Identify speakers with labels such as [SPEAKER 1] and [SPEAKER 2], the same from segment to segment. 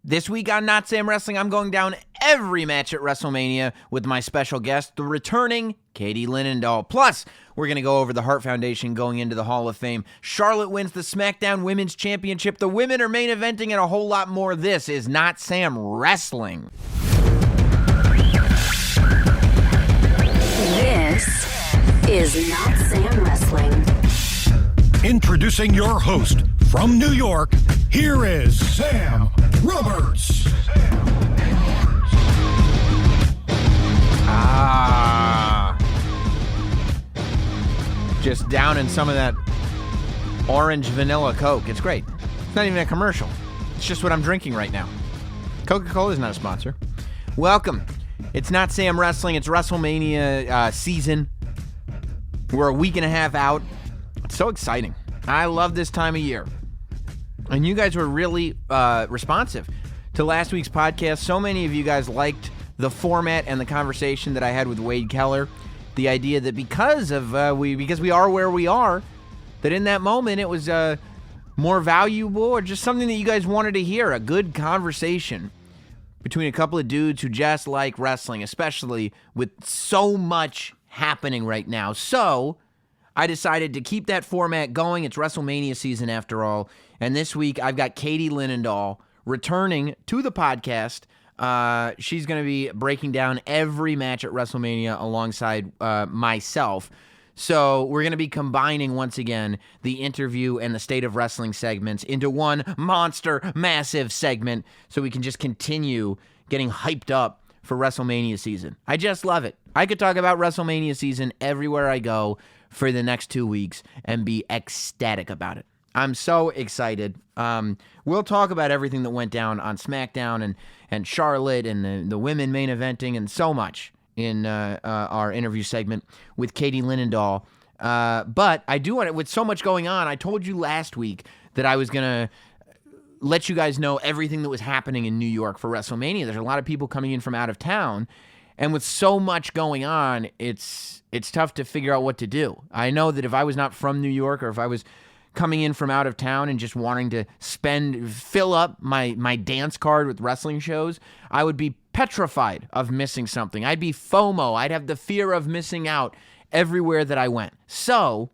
[SPEAKER 1] This week on Not Sam Wrestling, I'm going down every match at WrestleMania with my special guest, the returning Katie Linendoll. Plus, we're going to go over the Hart Foundation going into the Hall of Fame. Charlotte wins the SmackDown Women's Championship. The women are main eventing and a whole lot more. This is Not Sam Wrestling.
[SPEAKER 2] This is Not Sam Wrestling.
[SPEAKER 3] Introducing your host from New York, here is Sam Roberts.
[SPEAKER 1] Just down in some of that orange vanilla Coke. It's great. It's not even a commercial. It's just what I'm drinking right now. Coca-Cola is not a sponsor. Welcome. It's Not Sam Wrestling. It's WrestleMania season. We're a week and a half out. It's so exciting. I love this time of year. And you guys were really responsive to last week's podcast. So many of you guys liked the format and the conversation that I had with Wade Keller. The idea that because we are where we are, that in that moment it was more valuable or just something that you guys wanted to hear. A good conversation between a couple of dudes who just like wrestling, especially with so much happening right now. So I decided to keep that format going. It's WrestleMania season after all. And this week, I've got Katie Linendoll returning to the podcast. She's going to be breaking down every match at WrestleMania alongside myself. So we're going to be combining, once again, the interview and the State of Wrestling segments into one monster, massive segment so we can just continue getting hyped up for WrestleMania season. I just love it. I could talk about WrestleMania season everywhere I go for the next 2 weeks and be ecstatic about it. I'm so excited. We'll talk about everything that went down on SmackDown and Charlotte and the women main eventing and so much in our interview segment with Katie Linendoll. But I do want to, with so much going on, I told you last week that I was going to let you guys know everything that was happening in New York for WrestleMania. There's a lot of people coming in from out of town. And with so much going on, it's tough to figure out what to do. I know that if I was not from New York or if I was coming in from out of town and just wanting to fill up my dance card with wrestling shows, I would be petrified of missing something. I'd be FOMO. I'd have the fear of missing out everywhere that I went. So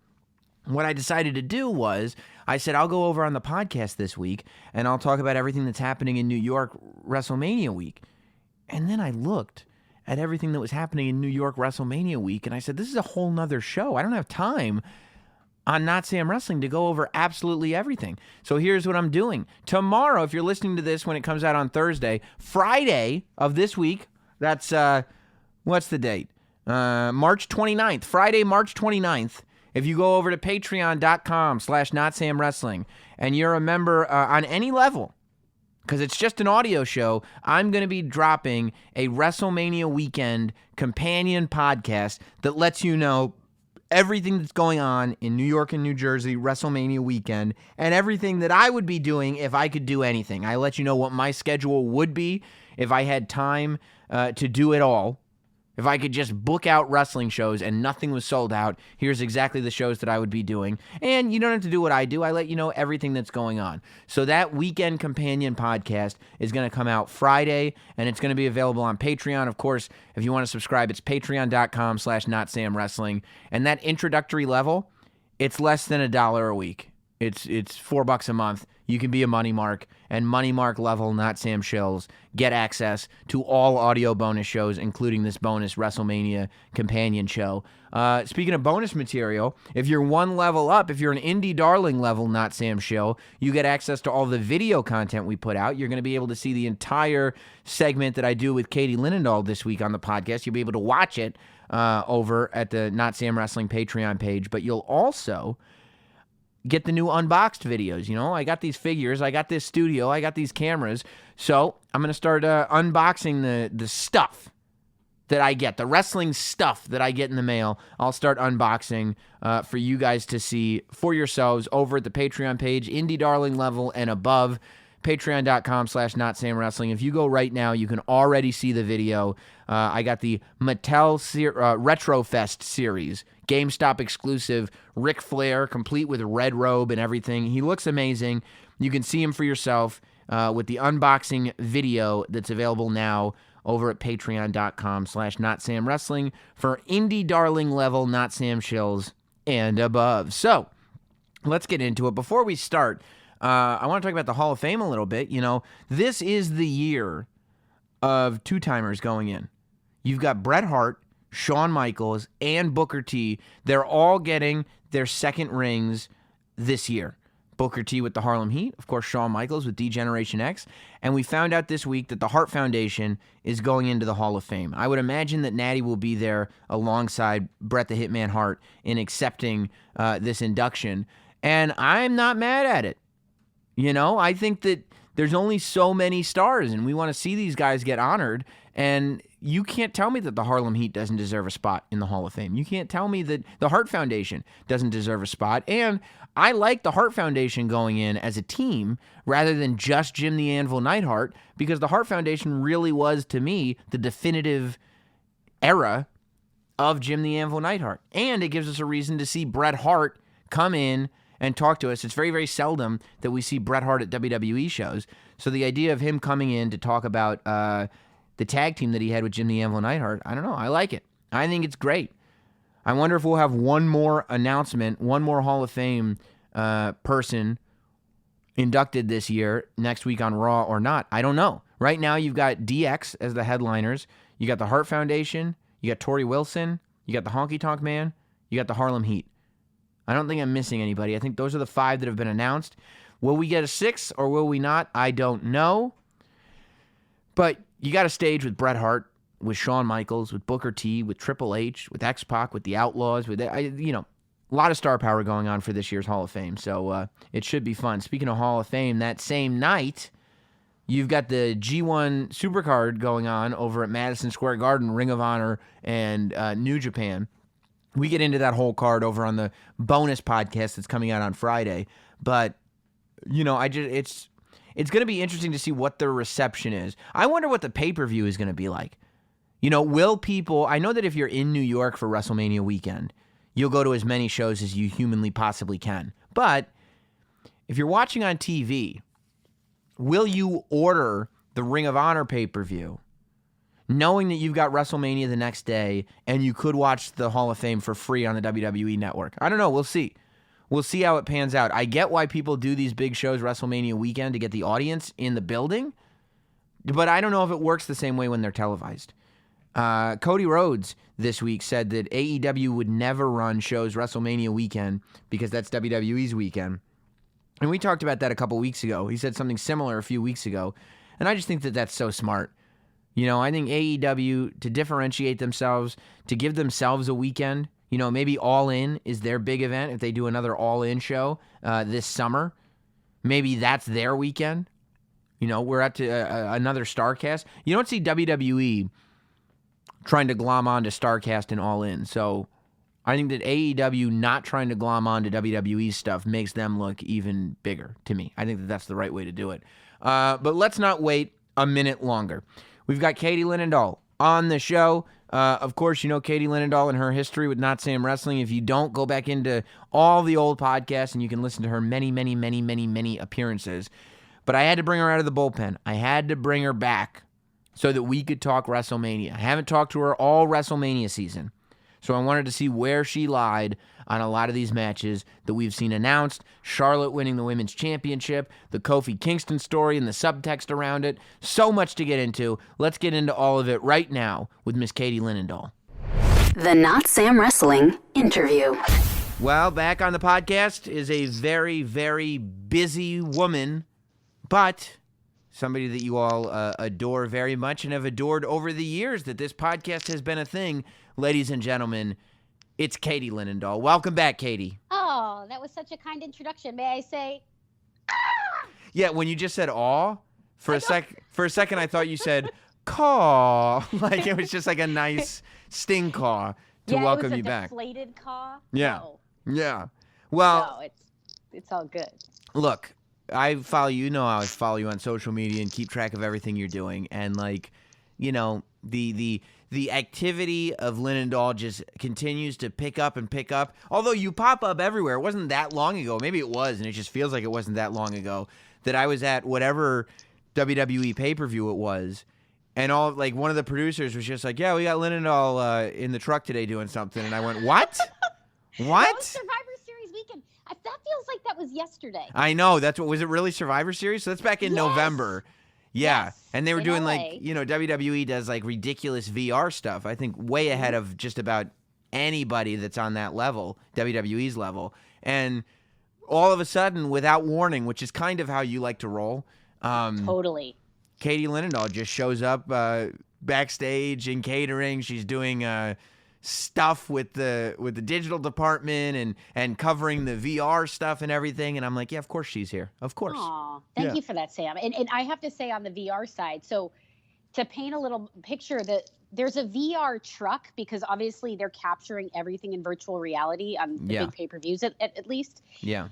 [SPEAKER 1] what I decided to do was I said, I'll go over on the podcast this week and I'll talk about everything that's happening in New York WrestleMania week. And then I looked at everything that was happening in New York WrestleMania week, and I said, this is a whole nother show. I don't have time on Not Sam Wrestling to go over absolutely everything. So here's what I'm doing. Tomorrow, if you're listening to this when it comes out on Thursday, Friday of this week, that's, what's the date? March 29th, Friday, March 29th. If you go over to patreon.com/NotSamWrestling and you're a member on any level, because it's just an audio show, I'm going to be dropping a WrestleMania weekend companion podcast that lets you know everything that's going on in New York and New Jersey WrestleMania weekend and everything that I would be doing if I could do anything. I let you know what my schedule would be if I had time to do it all. If I could just book out wrestling shows and nothing was sold out, here's exactly the shows that I would be doing. And you don't have to do what I do. I let you know everything that's going on. So that weekend companion podcast is going to come out Friday, and it's going to be available on Patreon. Of course, if you want to subscribe, it's patreon.com/NotSamWrestling. And that introductory level, it's less than $1 a week. It's $4 a month. You can be a Money Mark, and Money Mark level, Not Sam Shills, get access to all audio bonus shows, including this bonus WrestleMania companion show. Speaking of bonus material, if you're one level up, if you're an Indie Darling level Not Sam Shill, you get access to all the video content we put out. You're going to be able to see the entire segment that I do with Katie Linendoll this week on the podcast. You'll be able to watch it over at the Not Sam Wrestling Patreon page, but you'll also get the new unboxed videos. You know, I got these figures, I got this studio, I got these cameras. So I'm going to start unboxing the stuff that I get, the wrestling stuff that I get in the mail. I'll start unboxing for you guys to see for yourselves over at the Patreon page, Indie Darling level and above, patreon.com/NotSamWrestling. If you go right now, you can already see the video. I got the Mattel Retrofest series, GameStop exclusive, Ric Flair, complete with red robe and everything. He looks amazing. You can see him for yourself. with the unboxing video that's available now over at patreon.com/NotSamWrestling for indie darling level Not Sam shills and above. So let's get into it. Before we start, I want to talk about the Hall of Fame a little bit. You know, this is the year of two-timers going in. You've got Bret Hart, Shawn Michaels, and Booker T. They're all getting their second rings this year. Booker T with the Harlem Heat, of course, Shawn Michaels with D-Generation X, and we found out this week that the Hart Foundation is going into the Hall of Fame. I would imagine that Natty will be there alongside Bret the Hitman Hart in accepting this induction, and I'm not mad at it. You know, I think that there's only so many stars, and we want to see these guys get honored, and you can't tell me that the Harlem Heat doesn't deserve a spot in the Hall of Fame. You can't tell me that the Hart Foundation doesn't deserve a spot, and I like the Hart Foundation going in as a team rather than just Jim the Anvil Neidhart, because the Hart Foundation really was, to me, the definitive era of Jim the Anvil Neidhart, and it gives us a reason to see Bret Hart come in and talk to us. It's very, very seldom that we see Bret Hart at WWE shows. So the idea of him coming in to talk about the tag team that he had with Jim the Anvil Neidhart, I don't know. I like it. I think it's great. I wonder if we'll have one more announcement, one more Hall of Fame person inducted this year, next week on Raw or not. I don't know. Right now, you've got DX as the headliners. You got the Hart Foundation. You got Torrie Wilson. You got the Honky Tonk Man. You got the Harlem Heat. I don't think I'm missing anybody. I think those are the 5 that have been announced. Will we get a 6th or will we not? I don't know. But you got a stage with Bret Hart, with Shawn Michaels, with Booker T, with Triple H, with X-Pac, with the Outlaws, with a lot of star power going on for this year's Hall of Fame. So it should be fun. Speaking of Hall of Fame, that same night, you've got the G1 Supercard going on over at Madison Square Garden, Ring of Honor, and New Japan. We get into that whole card over on the bonus podcast that's coming out on Friday. But, you know, it's going to be interesting to see what their reception is. I wonder what the pay-per-view is going to be like. You know, will people... I know that if you're in New York for WrestleMania weekend, you'll go to as many shows as you humanly possibly can. But if you're watching on TV, will you order the Ring of Honor pay-per-view knowing that you've got WrestleMania the next day and you could watch the Hall of Fame for free on the WWE Network? I don't know. We'll see. We'll see how it pans out. I get why people do these big shows WrestleMania weekend to get the audience in the building, but I don't know if it works the same way when they're televised. Cody Rhodes this week said that AEW would never run shows WrestleMania weekend because that's WWE's weekend. And we talked about that a couple weeks ago. He said something similar a few weeks ago. And I just think that that's so smart. You know, I think AEW, to differentiate themselves, to give themselves a weekend, you know, maybe All In is their big event if they do another All In show this summer. Maybe that's their weekend. You know, we're up to another StarCast. You don't see WWE trying to glom on to StarCast and All In. So I think that AEW not trying to glom on to WWE stuff makes them look even bigger to me. I think that that's the right way to do it. But let's not wait a minute longer. We've got Katie Linendoll on the show. Of course, you know Katie Linendoll and her history with Not Sam Wrestling. If you don't, go back into all the old podcasts and you can listen to her many appearances. But I had to bring her out of the bullpen. I had to bring her back so that we could talk WrestleMania. I haven't talked to her all WrestleMania season. So I wanted to see where she lied on a lot of these matches that we've seen announced. Charlotte winning the Women's Championship, the Kofi Kingston story and the subtext around it. So much to get into. Let's get into all of it right now with Miss Katie Linendoll.
[SPEAKER 2] The Not Sam Wrestling interview.
[SPEAKER 1] Well, back on the podcast is a very, very busy woman, but somebody that you all adore very much and have adored over the years that this podcast has been a thing. Ladies and gentlemen, it's Katie Linendoll. Welcome back, Katie.
[SPEAKER 4] Oh, that was such a kind introduction. May I say?
[SPEAKER 1] Yeah, when you just said "aw," for a second, I thought you said "caw," like it was just like a nice sting caw to welcome you back.
[SPEAKER 4] Yeah, it was a deflated caw.
[SPEAKER 1] Yeah,
[SPEAKER 4] No.
[SPEAKER 1] yeah. Well,
[SPEAKER 4] No, it's all good.
[SPEAKER 1] Look, I follow you. You know, I follow you on social media and keep track of everything you're doing, and like, you know, the activity of Linendoll just continues to pick up and pick up. Although you pop up everywhere. It wasn't that long ago. Maybe it was, and it just feels like it wasn't that long ago that I was at whatever WWE pay-per-view it was, and one of the producers was just like, yeah, we got Linendoll in the truck today doing something. And I went, what? What?
[SPEAKER 4] That was Survivor Series weekend. That feels like that was yesterday.
[SPEAKER 1] I know. Was it really Survivor Series? So that's back in November. Yeah.
[SPEAKER 4] Yes,
[SPEAKER 1] And they were
[SPEAKER 4] in
[SPEAKER 1] doing
[SPEAKER 4] LA.
[SPEAKER 1] WWE does ridiculous VR stuff. I think way ahead of just about anybody that's on that level, WWE's level. And all of a sudden, without warning, which is kind of how you like to roll,
[SPEAKER 4] Totally.
[SPEAKER 1] Katie Linendoll just shows up backstage in catering. She's doing stuff with the digital department and covering the VR stuff and everything. And I'm like, yeah, of course she's here. Of course.
[SPEAKER 4] Aw, thank you for that, Sam. And I have to say on the VR side, so to paint a little picture, that there's a VR truck because obviously they're capturing everything in virtual reality on the big pay-per-views at least.
[SPEAKER 1] Yeah.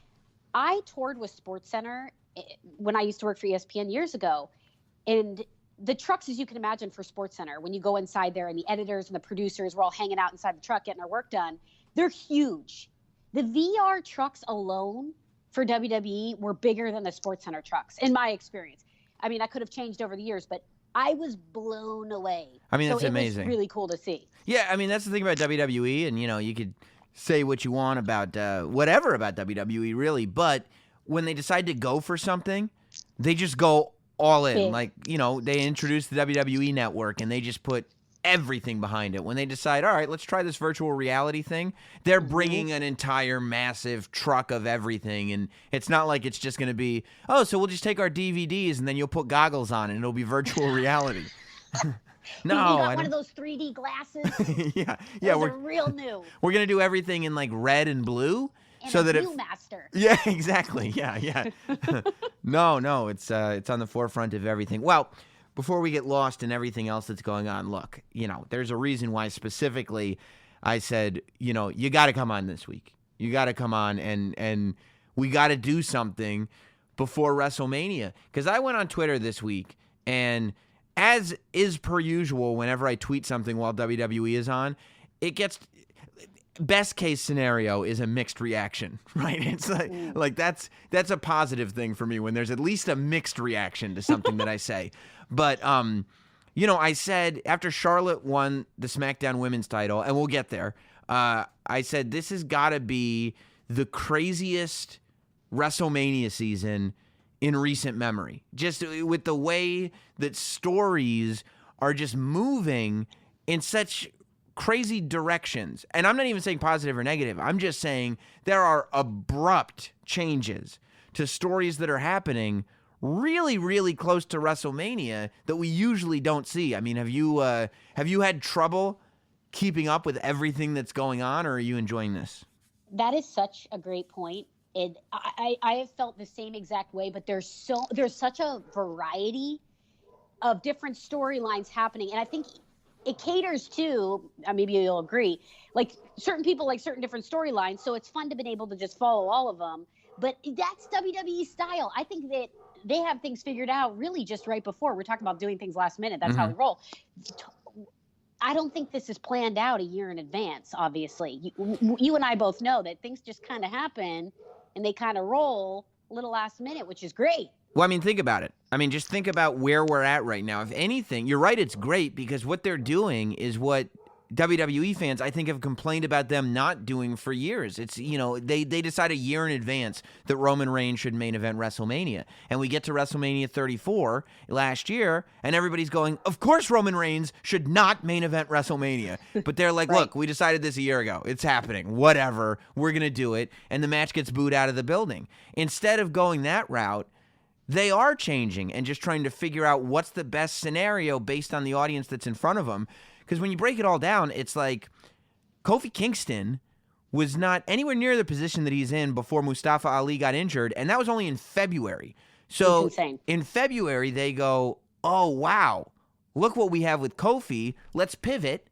[SPEAKER 4] I toured with SportsCenter when I used to work for ESPN years ago. And the trucks, as you can imagine, for SportsCenter, when you go inside there and the editors and the producers were all hanging out inside the truck getting their work done, they're huge. The VR trucks alone for WWE were bigger than the SportsCenter trucks, in my experience. I mean, I could have changed over the years, but I was blown away.
[SPEAKER 1] I mean, that's
[SPEAKER 4] so
[SPEAKER 1] amazing.
[SPEAKER 4] It was really cool to see.
[SPEAKER 1] Yeah, I mean, that's the thing about WWE, and, you could say what you want about whatever about WWE, really, but when they decide to go for something, they just go all in.
[SPEAKER 4] Big.
[SPEAKER 1] They introduced the WWE Network, and they just put everything behind it. When they decide, all right, let's try this virtual reality thing, they're bringing an entire massive truck of everything, and it's not like it's just going to be, oh, so we'll just take our DVDs, and then you'll put goggles on, and it'll be virtual reality. No,
[SPEAKER 4] you got one of those 3D glasses.
[SPEAKER 1] yeah,
[SPEAKER 4] Those are real new.
[SPEAKER 1] we're gonna do everything in red and blue,
[SPEAKER 4] And
[SPEAKER 1] so
[SPEAKER 4] a
[SPEAKER 1] that
[SPEAKER 4] Viewmaster.
[SPEAKER 1] Yeah, exactly. Yeah. No, it's on the forefront of everything. Well, before we get lost in everything else that's going on, look, there's a reason why specifically I said, you got to come on this week. You got to come on and we got to do something before WrestleMania. Because I went on Twitter this week, and as is per usual, whenever I tweet something while WWE is on, it gets best case scenario is a mixed reaction, right? It's like that's a positive thing for me when there's at least a mixed reaction to something that I say. But I said after Charlotte won the SmackDown Women's title, and we'll get there, I said this has got to be the craziest WrestleMania season in recent memory. Just with the way that stories are just moving in such crazy directions. And I'm not even saying positive or negative. I'm just saying there are abrupt changes to stories that are happening really, really close to WrestleMania that we usually don't see. I mean, have you had trouble keeping up with everything that's going on, or are you enjoying this?
[SPEAKER 4] That is such a great point. I have felt the same exact way, but there's such a variety of different storylines happening, and I think it caters to, maybe you'll agree, certain people like certain different storylines, so it's fun to be able to just follow all of them. But that's WWE style. I think that they have things figured out really just right before. We're talking about doing things last minute. That's how we roll. I don't think this is planned out a year in advance, obviously. You and I both know that things just kind of happen, and they kind of roll a little last minute, which is great.
[SPEAKER 1] Well, think about it. Just think about where we're at right now. If anything, you're right, it's great because what they're doing is what WWE fans, I think, have complained about them not doing for years. It's, they decide a year in advance that Roman Reigns should main event WrestleMania. And we get to WrestleMania 34 last year, and everybody's going, of course Roman Reigns should not main event WrestleMania. But they're like, look, we decided this a year ago. It's happening. Whatever. We're going to do it. And the match gets booed out of the building. Instead of going that route, they are changing and just trying to figure out what's the best scenario based on the audience that's in front of them. Because when you break it all down, it's like Kofi Kingston was not anywhere near the position that he's in before Mustafa Ali got injured, and that was only in February. So in February, they go, oh, wow, look what we have with Kofi. Let's pivot,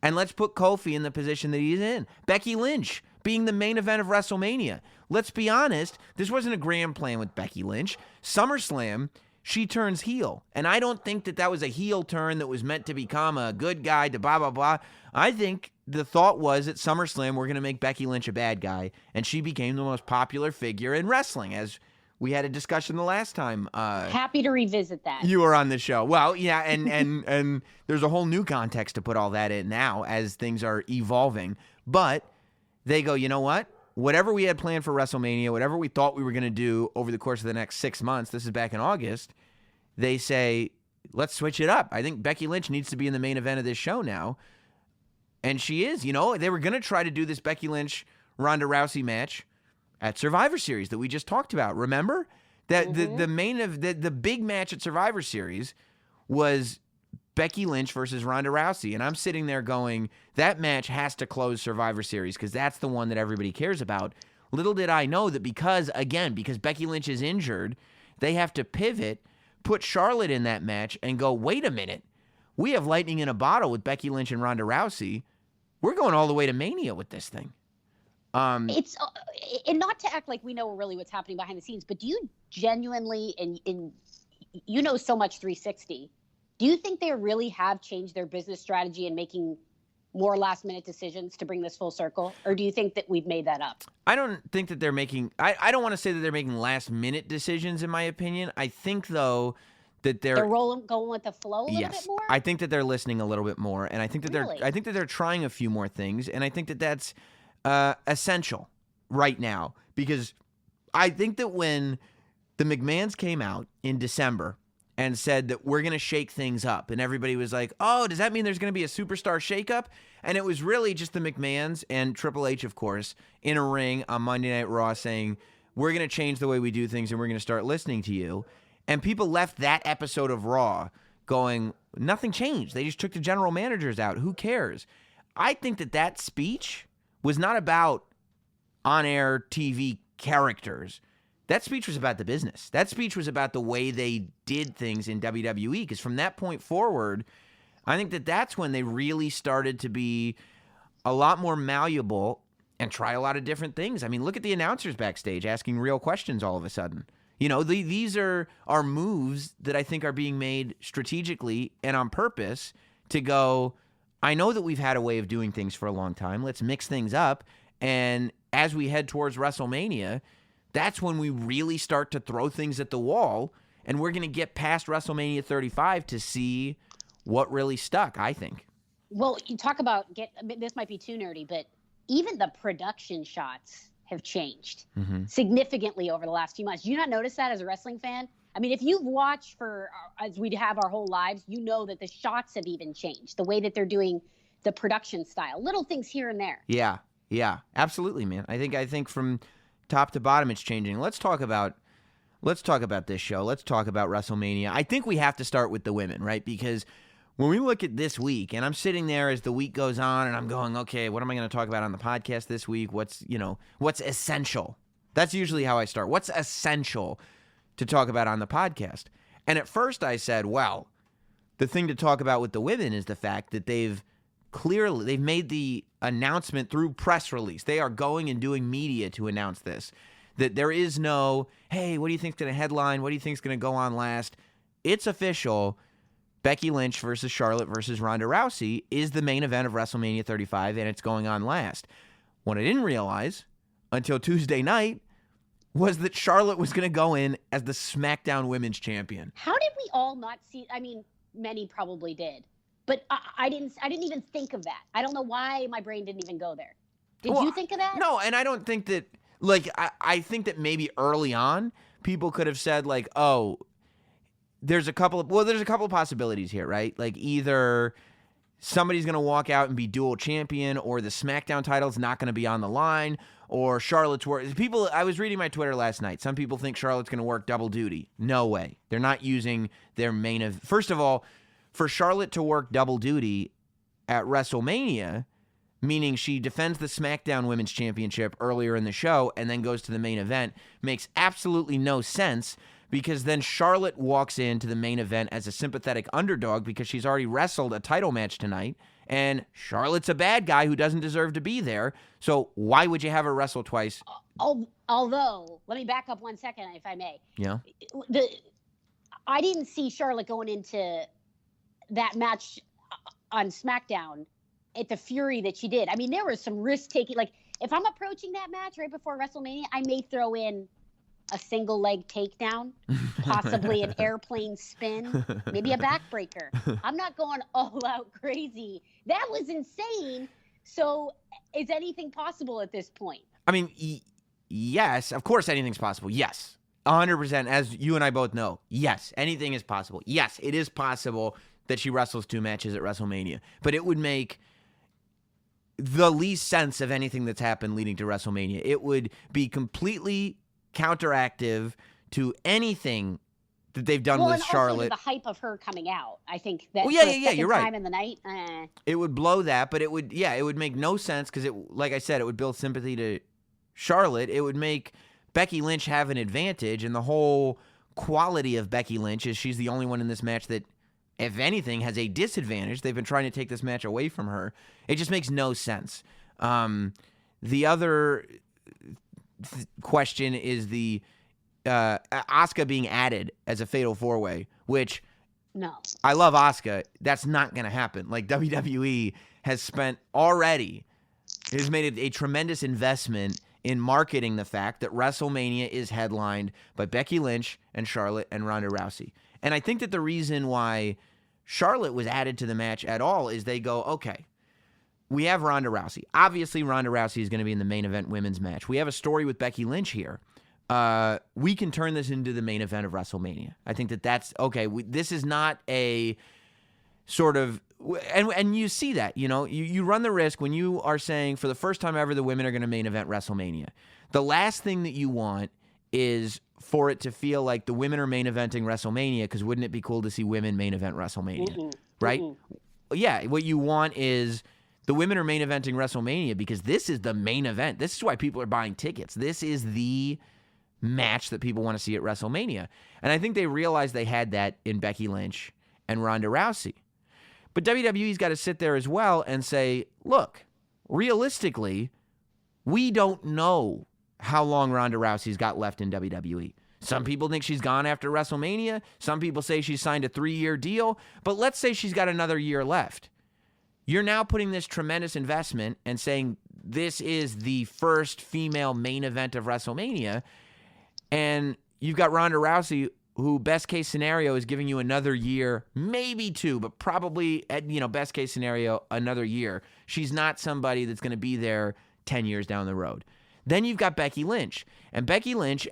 [SPEAKER 1] and let's put Kofi in the position that he's in. Becky Lynch being the main event of WrestleMania. Let's be honest, this wasn't a grand plan with Becky Lynch. SummerSlam, she turns heel. And I don't think that was a heel turn that was meant to become a good guy to blah, blah, blah. I think the thought was at SummerSlam, we're going to make Becky Lynch a bad guy. And she became the most popular figure in wrestling, as We had a discussion the last time.
[SPEAKER 4] Happy to revisit that.
[SPEAKER 1] You were on the show. Well, yeah, and there's a whole new context to put all that in now as things are evolving. But they go, you know what? Whatever we had planned for WrestleMania, whatever we thought we were going to do over the course of the next 6 months, this is back in August, they say, let's switch it up. I think Becky Lynch needs to be in the main event of this show now. And she is. You know, they were going to try to do this Becky Lynch-Ronda Rousey match at Survivor Series that we just talked about. Remember? That the big match at Survivor Series was Becky Lynch versus Ronda Rousey. And I'm sitting there going, that match has to close Survivor Series because that's the one that everybody cares about. Little did I know that because Becky Lynch is injured, they have to pivot, put Charlotte in that match, and go, wait a minute. We have lightning in a bottle with Becky Lynch and Ronda Rousey. We're going all the way to Mania with this thing.
[SPEAKER 4] It's and not to act like we know really what's happening behind the scenes, but do you genuinely, and you know so much 360, do you think they really have changed their business strategy and making more last minute decisions to bring this full circle? Or do you think that we've made that up?
[SPEAKER 1] I don't think that they're making, I don't want to say that they're making last minute decisions in my opinion. I think though that they're
[SPEAKER 4] going with the flow a little bit more?
[SPEAKER 1] I think that they're listening a little bit more. And I think that
[SPEAKER 4] Really?
[SPEAKER 1] I think that they're trying a few more things. And I think that that's essential right now, because I think that when the McMahons came out in December and said that we're going to shake things up, and everybody was like, oh, does that mean there's going to be a superstar shakeup? And it was really just the McMahons and Triple H, of course, in a ring on Monday Night Raw saying, we're going to change the way we do things and we're going to start listening to you. And people left that episode of Raw going, nothing changed. They just took the general managers out. Who cares? I think that that speech was not about on-air TV characters. That speech was about the business. That speech was about the way they did things in WWE, because from that point forward, I think that that's when they really started to be a lot more malleable and try a lot of different things. I mean, look at the announcers backstage asking real questions all of a sudden. You know, these are moves that I think are being made strategically and on purpose to go, I know that we've had a way of doing things for a long time. Let's mix things up. And as we head towards WrestleMania, that's when we really start to throw things at the wall. And we're going to get past WrestleMania 35 to see what really stuck, I think.
[SPEAKER 4] Well, you talk about, this might be too nerdy, but even the production shots have changed significantly over the last few months. Do you not notice that as a wrestling fan? I mean, if you've watched as we have our whole lives, you know that the shots have even changed. The way that they're doing the production style, little things here and there.
[SPEAKER 1] Yeah, absolutely, man. I think from top to bottom, it's changing. Let's talk about this show. Let's talk about WrestleMania. I think we have to start with the women, right? Because when we look at this week, and I'm sitting there as the week goes on, and I'm going, okay, what am I going to talk about on the podcast this week? What's essential? That's usually how I start. What's essential to talk about on the podcast? And at first I said, well, the thing to talk about with the women is the fact that they've made the announcement through press release. They are going and doing media to announce this. That there is no, hey, what do you think's going to headline? What do you think's going to go on last? It's official. Becky Lynch versus Charlotte versus Ronda Rousey is the main event of WrestleMania 35, and it's going on last. What I didn't realize until Tuesday night was that Charlotte was going to go in as the SmackDown Women's Champion.
[SPEAKER 4] How did we all not see? I mean, many probably did, but I didn't even think of that. I don't know why my brain didn't even go there. Did you think of that?
[SPEAKER 1] No, and I don't think that, I think that maybe early on, people could have said, oh, there's a couple of possibilities here, right? Like either somebody's going to walk out and be dual champion, or the SmackDown title's not going to be on the line, or Charlotte's I was reading my Twitter last night. Some people think Charlotte's going to work double duty. No way. They're not using their main event. First of all, for Charlotte to work double duty at WrestleMania, meaning she defends the SmackDown Women's Championship earlier in the show and then goes to the main event, makes absolutely no sense, because then Charlotte walks into the main event as a sympathetic underdog because she's already wrestled a title match tonight, and Charlotte's a bad guy who doesn't deserve to be there. So why would you have her wrestle twice?
[SPEAKER 4] Although, let me back up 1 second, if I may.
[SPEAKER 1] Yeah.
[SPEAKER 4] I didn't see Charlotte going into that match on SmackDown at the fury that she did. I mean, there was some risk taking. Like, if I'm approaching that match right before WrestleMania, I may throw in a single leg takedown, possibly an airplane spin, maybe a backbreaker. I'm not going all out crazy. That was insane. So is anything possible at this point?
[SPEAKER 1] I mean, yes, of course anything's possible. Yes. 100%, as you and I both know. Yes, anything is possible. Yes, it is possible that she wrestles 2 matches at WrestleMania. But it would make the least sense of anything that's happened leading to WrestleMania. It would be completely counteractive to anything that they've done with Charlotte.
[SPEAKER 4] And also the hype of her coming out. I think that
[SPEAKER 1] you're right.
[SPEAKER 4] time in the night,
[SPEAKER 1] it would blow that, but it would make no sense because like I said, it would build sympathy to Charlotte. It would make Becky Lynch have an advantage, and the whole quality of Becky Lynch is she's the only one in this match that, if anything, has a disadvantage. They've been trying to take this match away from her. It just makes no sense. The other question is the Asuka being added as a fatal 4-way, which
[SPEAKER 4] no.
[SPEAKER 1] I love Asuka. That's not going to happen. Like, WWE has made a tremendous investment in marketing the fact that WrestleMania is headlined by Becky Lynch and Charlotte and Ronda Rousey. And I think that the reason why Charlotte was added to the match at all is they go, okay, we have Ronda Rousey. Obviously, Ronda Rousey is going to be in the main event women's match. We have a story with Becky Lynch here. We can turn this into the main event of WrestleMania. I think that's okay. This is not a sort of, and you see that, you run the risk when you are saying for the first time ever the women are going to main event WrestleMania. The last thing that you want is for it to feel like the women are main eventing WrestleMania, because wouldn't it be cool to see women main event WrestleMania, right? Yeah, what you want is the women are main eventing WrestleMania because this is the main event. This is why people are buying tickets. This is the match that people want to see at WrestleMania. And I think they realized they had that in Becky Lynch and Ronda Rousey. But WWE's got to sit there as well and say, look, realistically, we don't know how long Ronda Rousey's got left in WWE. Some people think she's gone after WrestleMania. Some people say she's signed a 3-year deal. But let's say she's got another year left. You're now putting this tremendous investment and saying this is the first female main event of WrestleMania. And you've got Ronda Rousey, who best case scenario is giving you another year, maybe 2, but probably, best case scenario, another year. She's not somebody that's going to be there 10 years down the road. Then you've got Becky Lynch. And Becky Lynch,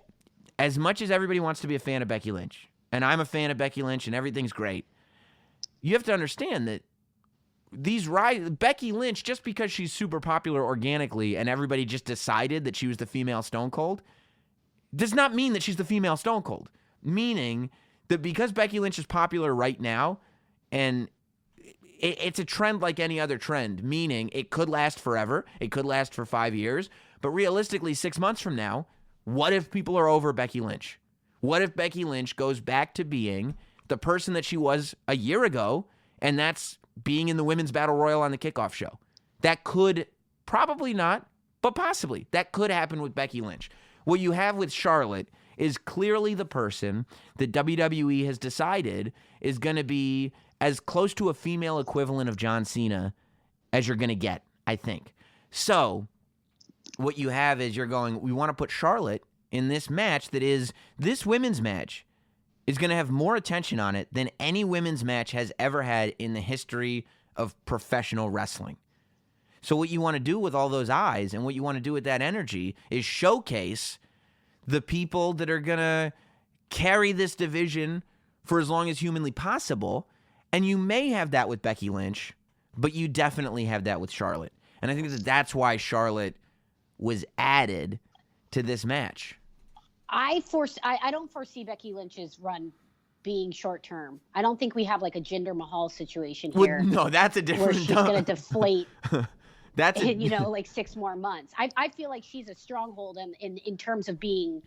[SPEAKER 1] as much as everybody wants to be a fan of Becky Lynch, and I'm a fan of Becky Lynch and everything's great, you have to understand that Becky Lynch, just because she's super popular organically and everybody just decided that she was the female Stone Cold, does not mean that she's the female Stone Cold. Meaning that because Becky Lynch is popular right now, and it's a trend like any other trend, meaning it could last forever, it could last for 5 years, but realistically 6 months from now, what if people are over Becky Lynch? What if Becky Lynch goes back to being the person that she was a year ago, and that's being in the Women's Battle Royal on the kickoff show? That could, probably not, but possibly, that could happen with Becky Lynch. What you have with Charlotte is clearly the person that WWE has decided is going to be as close to a female equivalent of John Cena as you're going to get, I think. So what you have is you're going, we want to put Charlotte in this match that is, this women's match is going to have more attention on it than any women's match has ever had in the history of professional wrestling. So what you want to do with all those eyes and what you want to do with that energy is showcase the people that are going to carry this division for as long as humanly possible. And you may have that with Becky Lynch, but you definitely have that with Charlotte. And I think that that's why Charlotte was added to this match.
[SPEAKER 4] I don't foresee Becky Lynch's run being short term. I don't think we have like a Jinder Mahal situation here.
[SPEAKER 1] Well, no, that's a different.
[SPEAKER 4] Where she's going to deflate.
[SPEAKER 1] That's
[SPEAKER 4] in, like 6 more months. I feel like she's a stronghold in terms of being,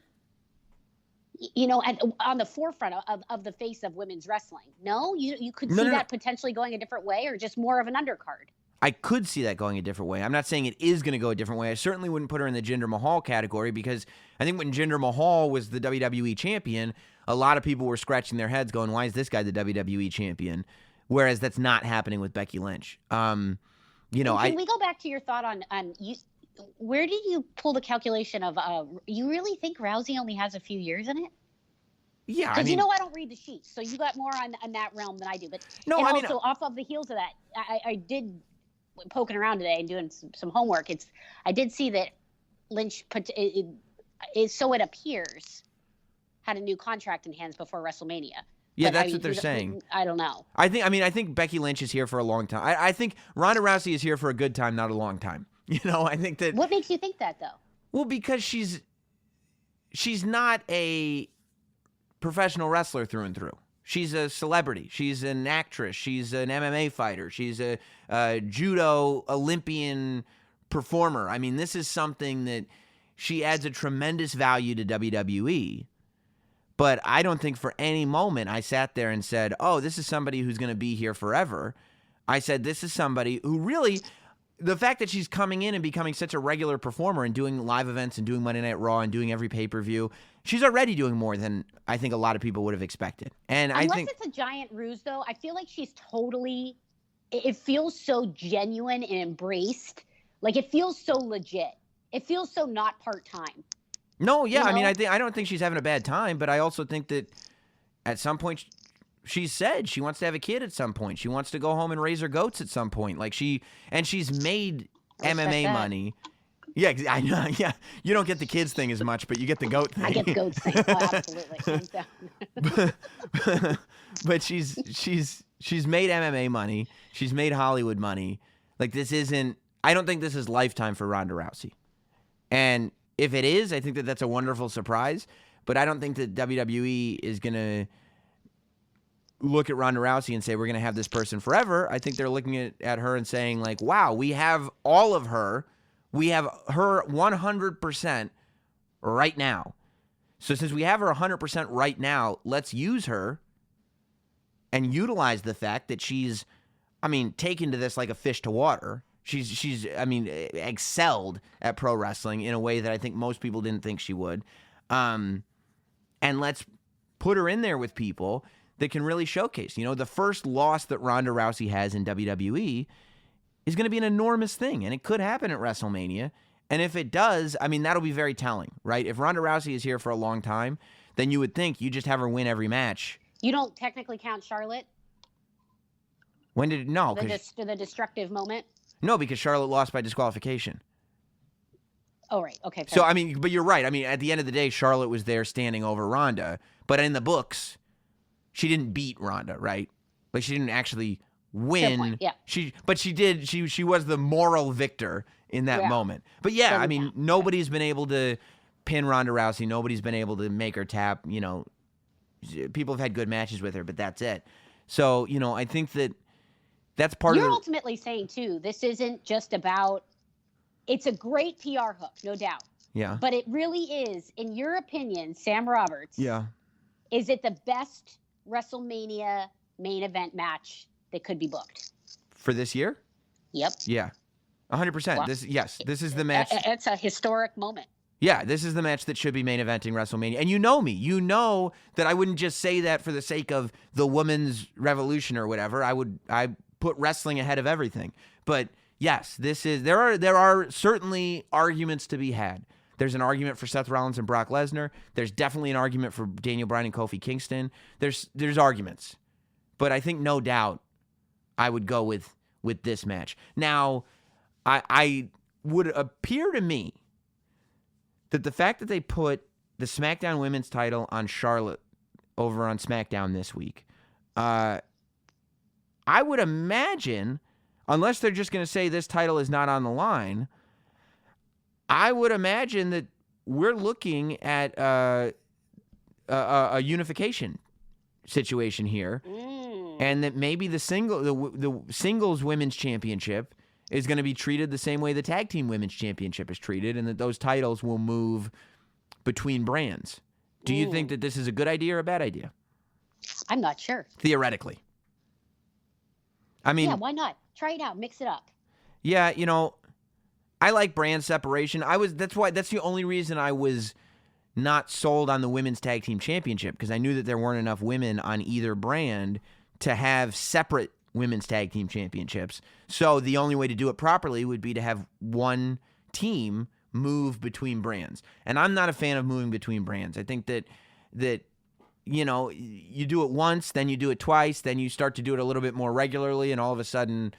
[SPEAKER 4] on the forefront of the face of women's wrestling. No, you could see that potentially going a different way, or just more of an undercard.
[SPEAKER 1] I could see that going a different way. I'm not saying it is going to go a different way. I certainly wouldn't put her in the Jinder Mahal category, because I think when Jinder Mahal was the WWE champion, a lot of people were scratching their heads going, why is this guy the WWE champion? Whereas that's not happening with Becky Lynch.
[SPEAKER 4] Can we go back to your thought on where did you pull the calculation of? You really think Rousey only has a few years in it?
[SPEAKER 1] Yeah,
[SPEAKER 4] Because I don't read the sheets, so you got more on that realm than I do. But
[SPEAKER 1] No,
[SPEAKER 4] and
[SPEAKER 1] I mean,
[SPEAKER 4] also off of the heels of that, I did poking around today and doing some homework. I did see that Lynch so it appears had a new contract in hands before WrestleMania.
[SPEAKER 1] Yeah,
[SPEAKER 4] But,
[SPEAKER 1] that's what they're saying.
[SPEAKER 4] I don't know.
[SPEAKER 1] I think Becky Lynch is here for a long time. I think Ronda Rousey is here for a good time, not a long time. I think that.
[SPEAKER 4] What makes you think that, though?
[SPEAKER 1] Well, because she's not a professional wrestler through and through. She's a celebrity. She's an actress. She's an MMA fighter. She's a judo Olympian performer. I mean, this is something that she adds a tremendous value to WWE. But I don't think for any moment I sat there and said, oh, this is somebody who's going to be here forever. I said, this is somebody who really, the fact that she's coming in and becoming such a regular performer and doing live events and doing Monday Night Raw and doing every pay-per-view, she's already doing more than I think a lot of people would have expected. And
[SPEAKER 4] Unless
[SPEAKER 1] I think
[SPEAKER 4] it's a giant ruse, though, I feel like she's totally, it feels so genuine and embraced. Like, it feels so legit. It feels so not part-time.
[SPEAKER 1] No, yeah, I mean,
[SPEAKER 4] know?
[SPEAKER 1] I don't think she's having a bad time, but I also think that at some point she's said she wants to have a kid at some point. She wants to go home and raise her goats at some point. Like she's made MMA money. Yeah, I know. Yeah, you don't get the kids thing as much, but you get the goat thing.
[SPEAKER 4] I get the goats thing. Oh, absolutely. Hands down.
[SPEAKER 1] But she's made MMA money. She's made Hollywood money. Like I don't think this is lifetime for Ronda Rousey. And if it is, I think that that's a wonderful surprise. But I don't think that WWE is going to look at Ronda Rousey and say, we're going to have this person forever. I think they're looking at her and saying, like, wow, we have all of her. We have her 100% right now. So since we have her 100% right now, let's use her and utilize the fact that she's, taken to this like a fish to water. She's excelled at pro wrestling in a way that I think most people didn't think she would. And let's put her in there with people that can really showcase. The first loss that Ronda Rousey has in WWE is going to be an enormous thing, and it could happen at WrestleMania. And if it does, that'll be very telling, right? If Ronda Rousey is here for a long time, then you would think you just have her win every match.
[SPEAKER 4] You don't technically count Charlotte?
[SPEAKER 1] When did no?
[SPEAKER 4] The destructive moment?
[SPEAKER 1] No, because Charlotte lost by disqualification.
[SPEAKER 4] Oh, right. Okay.
[SPEAKER 1] So, but you're right. At the end of the day, Charlotte was there standing over Ronda. But in the books, she didn't beat Ronda, right? Like, she didn't actually win.
[SPEAKER 4] Fair point, yeah.
[SPEAKER 1] But she did. She was the moral victor in that moment. But yeah, nobody's been able to pin Ronda Rousey. Nobody's been able to make her tap. People have had good matches with her, but that's it. So, I think that's part of
[SPEAKER 4] You're ultimately saying, too, this isn't just about, it's a great PR hook, no doubt.
[SPEAKER 1] Yeah.
[SPEAKER 4] But it really is, in your opinion, Sam Roberts.
[SPEAKER 1] Yeah.
[SPEAKER 4] Is it the best WrestleMania main event match that could be booked?
[SPEAKER 1] For this year?
[SPEAKER 4] Yep.
[SPEAKER 1] Yeah. 100%.
[SPEAKER 4] Wow.
[SPEAKER 1] This is the match.
[SPEAKER 4] It's a historic moment.
[SPEAKER 1] Yeah, this is the match that should be main eventing WrestleMania. And you know me. You know that I wouldn't just say that for the sake of the women's revolution or whatever. I put wrestling ahead of everything. But yes, there are certainly arguments to be had. There's an argument for Seth Rollins and Brock Lesnar. There's definitely an argument for Daniel Bryan and Kofi Kingston. There's arguments. But I think no doubt I would go with this match. Now, I would appear to me that the fact that they put the SmackDown Women's title on Charlotte over on SmackDown this week, I would imagine, unless they're just going to say this title is not on the line, I would imagine that we're looking at a unification situation here, and that maybe the singles women's championship is going to be treated the same way the tag team women's championship is treated, and that those titles will move between brands. Do you think that this is a good idea or a bad idea?
[SPEAKER 4] I'm not sure.
[SPEAKER 1] Theoretically.
[SPEAKER 4] Yeah, why not? Try it out. Mix it up.
[SPEAKER 1] Yeah, I like brand separation. That's the only reason I was not sold on the women's tag team championship, because I knew that there weren't enough women on either brand to have separate women's tag team championships. So the only way to do it properly would be to have one team move between brands. And I'm not a fan of moving between brands. I think that you know, you do it once, then you do it twice, then you start to do it a little bit more regularly, and all of a sudden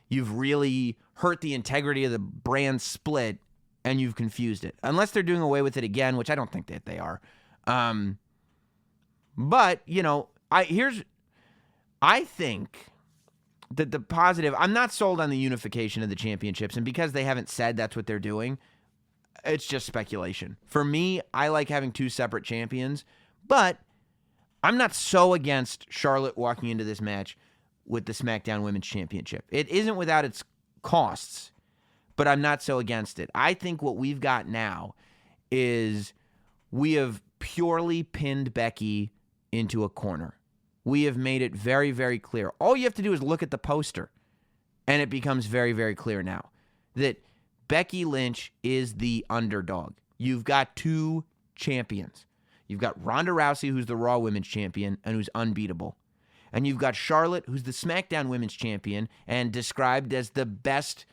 [SPEAKER 1] you've really hurt the integrity of the brand split and you've confused it. Unless they're doing away with it again, which I don't think that they are. But, you know, I think that the positive, I'm not sold on the unification of the championships, and because they haven't said that's what they're doing, it's just speculation. For me, I like having two separate champions, but I'm not so against Charlotte walking into this match with the SmackDown Women's Championship. It isn't without its costs, but I'm not so against it. I think what we've got now is we have purely pinned Becky into a corner. We have made it very, very clear. All you have to do is look at the poster, and it becomes very, very clear now that Becky Lynch is the underdog. You've got two champions. You've got Ronda Rousey, who's the Raw Women's Champion and who's unbeatable. And you've got Charlotte, who's the SmackDown Women's Champion and described as the best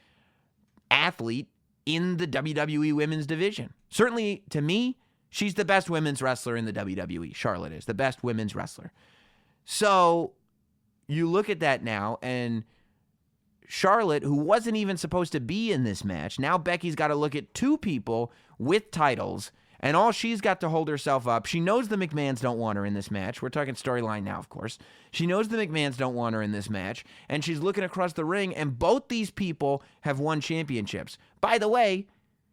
[SPEAKER 1] athlete in the WWE Women's division. Certainly, to me, she's the best women's wrestler in the WWE. Charlotte is the best women's wrestler. So you look at that now, and Charlotte, who wasn't even supposed to be in this match, now Becky's got to look at two people with titles, and all she's got to hold herself up. She knows the McMahons don't want her in this match. We're talking storyline now, of course. She knows the McMahons don't want her in this match, and she's looking across the ring, and both these people have won championships. By the way,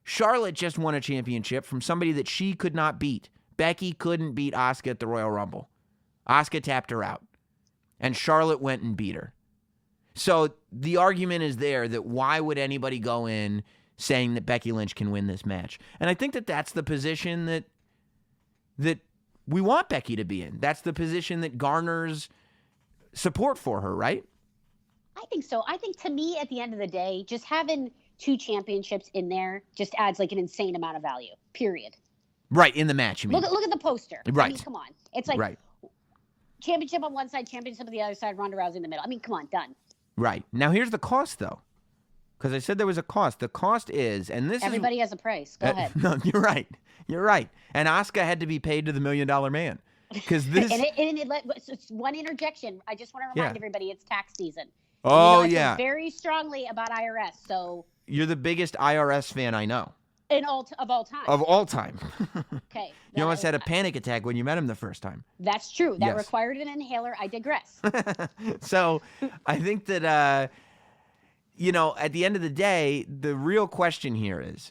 [SPEAKER 1] Charlotte just won a championship from somebody that she could not beat. Becky couldn't beat Asuka at the Royal Rumble. Asuka tapped her out, and Charlotte went and beat her. So the argument is there that why would anybody go in saying that Becky Lynch can win this match? And I think that that's the position that we want Becky to be in. That's the position that garners support for her, right?
[SPEAKER 4] I think so. I think to me, at the end of the day, just having two championships in there just adds like an insane amount of value, period.
[SPEAKER 1] Right, in the match, you mean.
[SPEAKER 4] Look at the poster.
[SPEAKER 1] Right.
[SPEAKER 4] I mean, come on. It's like
[SPEAKER 1] right.
[SPEAKER 4] Championship on one side, championship on the other side, Ronda Rousey in the middle. I mean, come on, done.
[SPEAKER 1] Right. Now, here's the cost, though. Because I said there was a cost. The cost is, and this
[SPEAKER 4] Everybody has a price. Go ahead.
[SPEAKER 1] No, you're right. You're right. And Asuka had to be paid to the $1 Million Man. Because this...
[SPEAKER 4] it's one interjection. I just want to remind everybody it's tax season.
[SPEAKER 1] Oh,
[SPEAKER 4] I feel
[SPEAKER 1] yeah.
[SPEAKER 4] very strongly about IRS, so...
[SPEAKER 1] You're the biggest IRS fan I know.
[SPEAKER 4] Of all time.
[SPEAKER 1] Of all time.
[SPEAKER 4] Okay.
[SPEAKER 1] You almost had a panic attack when you met him the first time.
[SPEAKER 4] That's true. That
[SPEAKER 1] Yes.
[SPEAKER 4] required an inhaler. I digress.
[SPEAKER 1] So I think that, at the end of the day, the real question here is,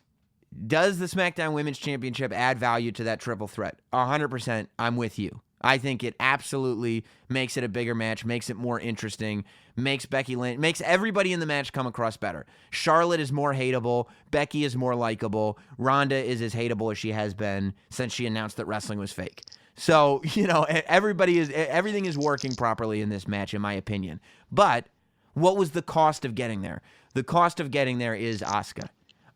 [SPEAKER 1] does the SmackDown Women's Championship add value to that triple threat? 100%, I'm with you. I think it absolutely makes it a bigger match, makes it more interesting, makes Becky Lynch, makes everybody in the match come across better. Charlotte is more hateable. Becky is more likable. Ronda is as hateable as she has been since she announced that wrestling was fake. So, everything is working properly in this match, in my opinion. But what was the cost of getting there? The cost of getting there is Asuka.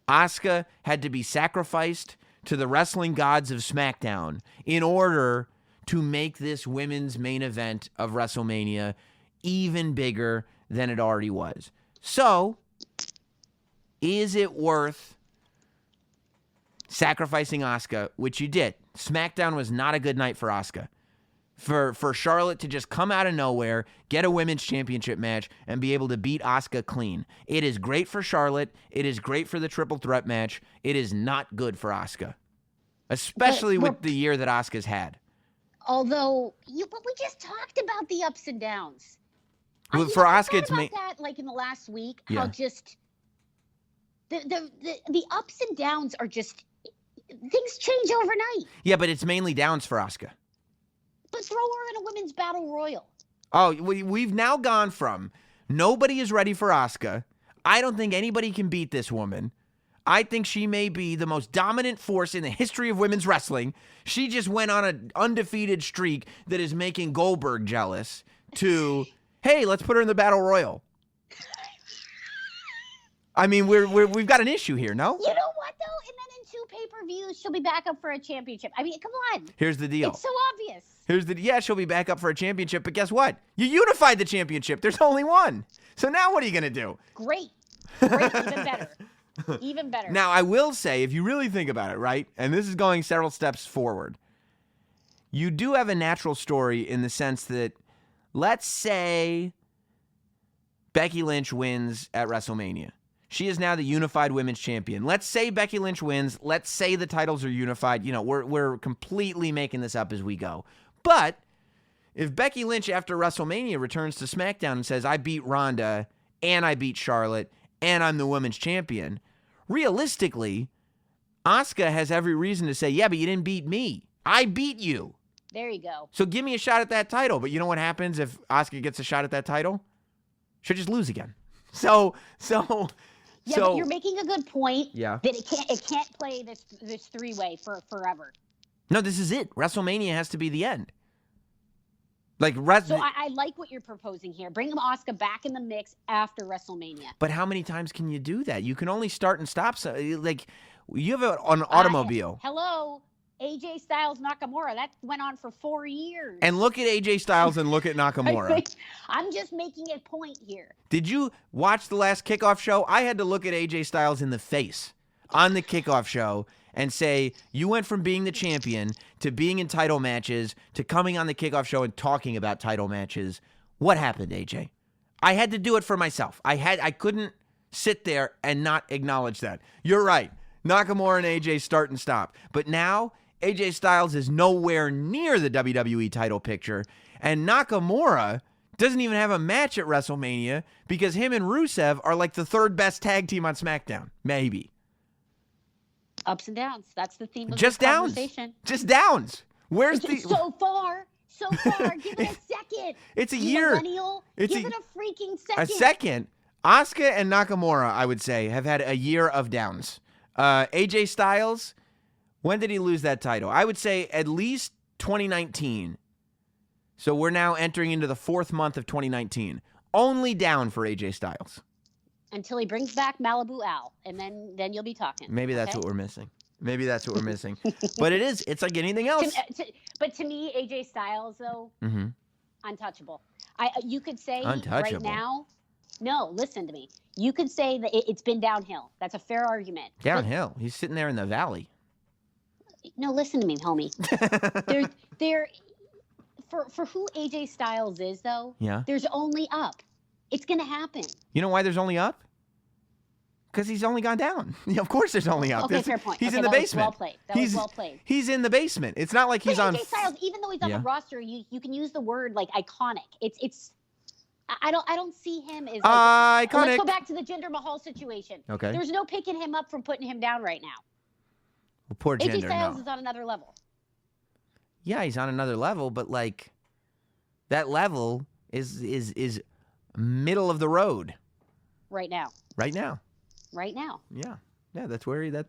[SPEAKER 1] Asuka had to be sacrificed to the wrestling gods of SmackDown in order to make this women's main event of WrestleMania even bigger than it already was. So, is it worth sacrificing Asuka, which you did? SmackDown was not a good night for Asuka. For Charlotte to just come out of nowhere, get a women's championship match, and be able to beat Asuka clean. It is great for Charlotte. It is great for the triple threat match. It is not good for Asuka, especially with the year that Asuka's had.
[SPEAKER 4] Although, but we just talked about the ups and downs.
[SPEAKER 1] Well, for Asuka, it's
[SPEAKER 4] that like in the last week, how just the ups and downs are just things change overnight.
[SPEAKER 1] Yeah, but it's mainly downs for Asuka.
[SPEAKER 4] But throw her in a women's battle royal.
[SPEAKER 1] Oh, we've now gone from nobody is ready for Asuka. I don't think anybody can beat this woman. I think she may be the most dominant force in the history of women's wrestling. She just went on an undefeated streak that is making Goldberg jealous to, hey, let's put her in the Battle Royal. I mean, we've got an issue here, no?
[SPEAKER 4] You know what, though? And then in 2 pay-per-views, she'll be back up for a championship. I mean, come on.
[SPEAKER 1] Here's the deal.
[SPEAKER 4] It's so obvious.
[SPEAKER 1] She'll be back up for a championship, but guess what? You unified the championship. There's only one. So now what are you going to do?
[SPEAKER 4] Great, even better. Even better.
[SPEAKER 1] Now, I will say, if you really think about it, right, and this is going several steps forward, you do have a natural story in the sense that, let's say Becky Lynch wins at WrestleMania. She is now the unified women's champion. Let's say Becky Lynch wins. Let's say the titles are unified. We're completely making this up as we go. But if Becky Lynch after WrestleMania returns to SmackDown and says, I beat Ronda and I beat Charlotte and I'm the women's champion, realistically, Asuka has every reason to say, yeah, but you didn't beat me. I beat you.
[SPEAKER 4] There you go.
[SPEAKER 1] So give me a shot at that title. But you know what happens if Asuka gets a shot at that title? She'll just lose again. So
[SPEAKER 4] but you're making a good point.
[SPEAKER 1] Yeah.
[SPEAKER 4] That it can't play this three-way for forever.
[SPEAKER 1] No, this is it. WrestleMania has to be the end. So
[SPEAKER 4] I like what you're proposing here. Bring Asuka back in the mix after WrestleMania.
[SPEAKER 1] But how many times can you do that? You can only start and stop. So, like, you have an automobile.
[SPEAKER 4] Hello, AJ Styles Nakamura. That went on for 4 years.
[SPEAKER 1] And look at AJ Styles and look at Nakamura.
[SPEAKER 4] I'm just making a point here.
[SPEAKER 1] Did you watch the last kickoff show? I had to look at AJ Styles in the face on the kickoff show and say, you went from being the champion to being in title matches to coming on the kickoff show and talking about title matches. What happened, AJ? I had to do it for myself. I couldn't sit there and not acknowledge that. You're right. Nakamura and AJ start and stop. But now, AJ Styles is nowhere near the WWE title picture, and Nakamura doesn't even have a match at WrestleMania because him and Rusev are like the third best tag team on SmackDown. Maybe.
[SPEAKER 4] Ups and downs. That's the theme of
[SPEAKER 1] Just
[SPEAKER 4] this
[SPEAKER 1] downs.
[SPEAKER 4] conversation.
[SPEAKER 1] Just downs. Where's the
[SPEAKER 4] so far? Give it a second.
[SPEAKER 1] It's a
[SPEAKER 4] You
[SPEAKER 1] year.
[SPEAKER 4] millennial.
[SPEAKER 1] Give
[SPEAKER 4] it a freaking second.
[SPEAKER 1] A second. Asuka and Nakamura, I would say, have had a year of downs. AJ Styles, when did he lose that title? I would say at least 2019. So we're now entering into the 4th month of 2019. Only down for AJ Styles.
[SPEAKER 4] Until he brings back Malibu Al, and then you'll be talking.
[SPEAKER 1] Maybe that's what we're missing. But it's like anything else.
[SPEAKER 4] But to me, AJ Styles, though, untouchable. You could say
[SPEAKER 1] untouchable.
[SPEAKER 4] Right now, no, listen to me. You could say that it's been downhill. That's a fair argument.
[SPEAKER 1] Downhill. He's sitting there in the valley.
[SPEAKER 4] No, listen to me, homie. For who AJ Styles is, though, there's only up. It's going to happen.
[SPEAKER 1] You know why there's only up? Because he's only gone down. Of course there's only up.
[SPEAKER 4] Okay, fair point.
[SPEAKER 1] He's in the basement.
[SPEAKER 4] That was well played.
[SPEAKER 1] He's in the basement. It's not like he's on...
[SPEAKER 4] AJ Styles, even though he's on the roster, you can use the word, like, iconic. I don't see him as... Like,
[SPEAKER 1] iconic.
[SPEAKER 4] Let's go back to the Jinder Mahal situation.
[SPEAKER 1] Okay.
[SPEAKER 4] There's no picking him up from putting him down right now.
[SPEAKER 1] Well, poor Jinder,
[SPEAKER 4] AJ Styles is on another level.
[SPEAKER 1] Yeah, he's on another level, but, like, that level is middle of the road.
[SPEAKER 4] Right now.
[SPEAKER 1] Yeah, that's where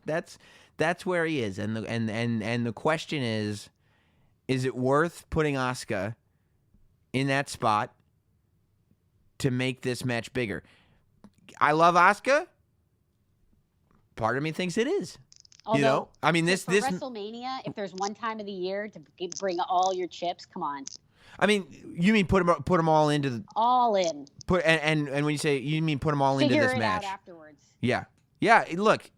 [SPEAKER 1] that's where he is, and the question is it worth putting Asuka in that spot to make this match bigger? I love Asuka. Part of me thinks it is.
[SPEAKER 4] Although,
[SPEAKER 1] I mean, this
[SPEAKER 4] WrestleMania, if there's one time of the year to bring all your chips, come on.
[SPEAKER 1] I mean, you mean put them all into the...
[SPEAKER 4] All in.
[SPEAKER 1] And when you say, you mean put them all into this match.
[SPEAKER 4] Figure it out afterwards.
[SPEAKER 1] Yeah. Yeah, look,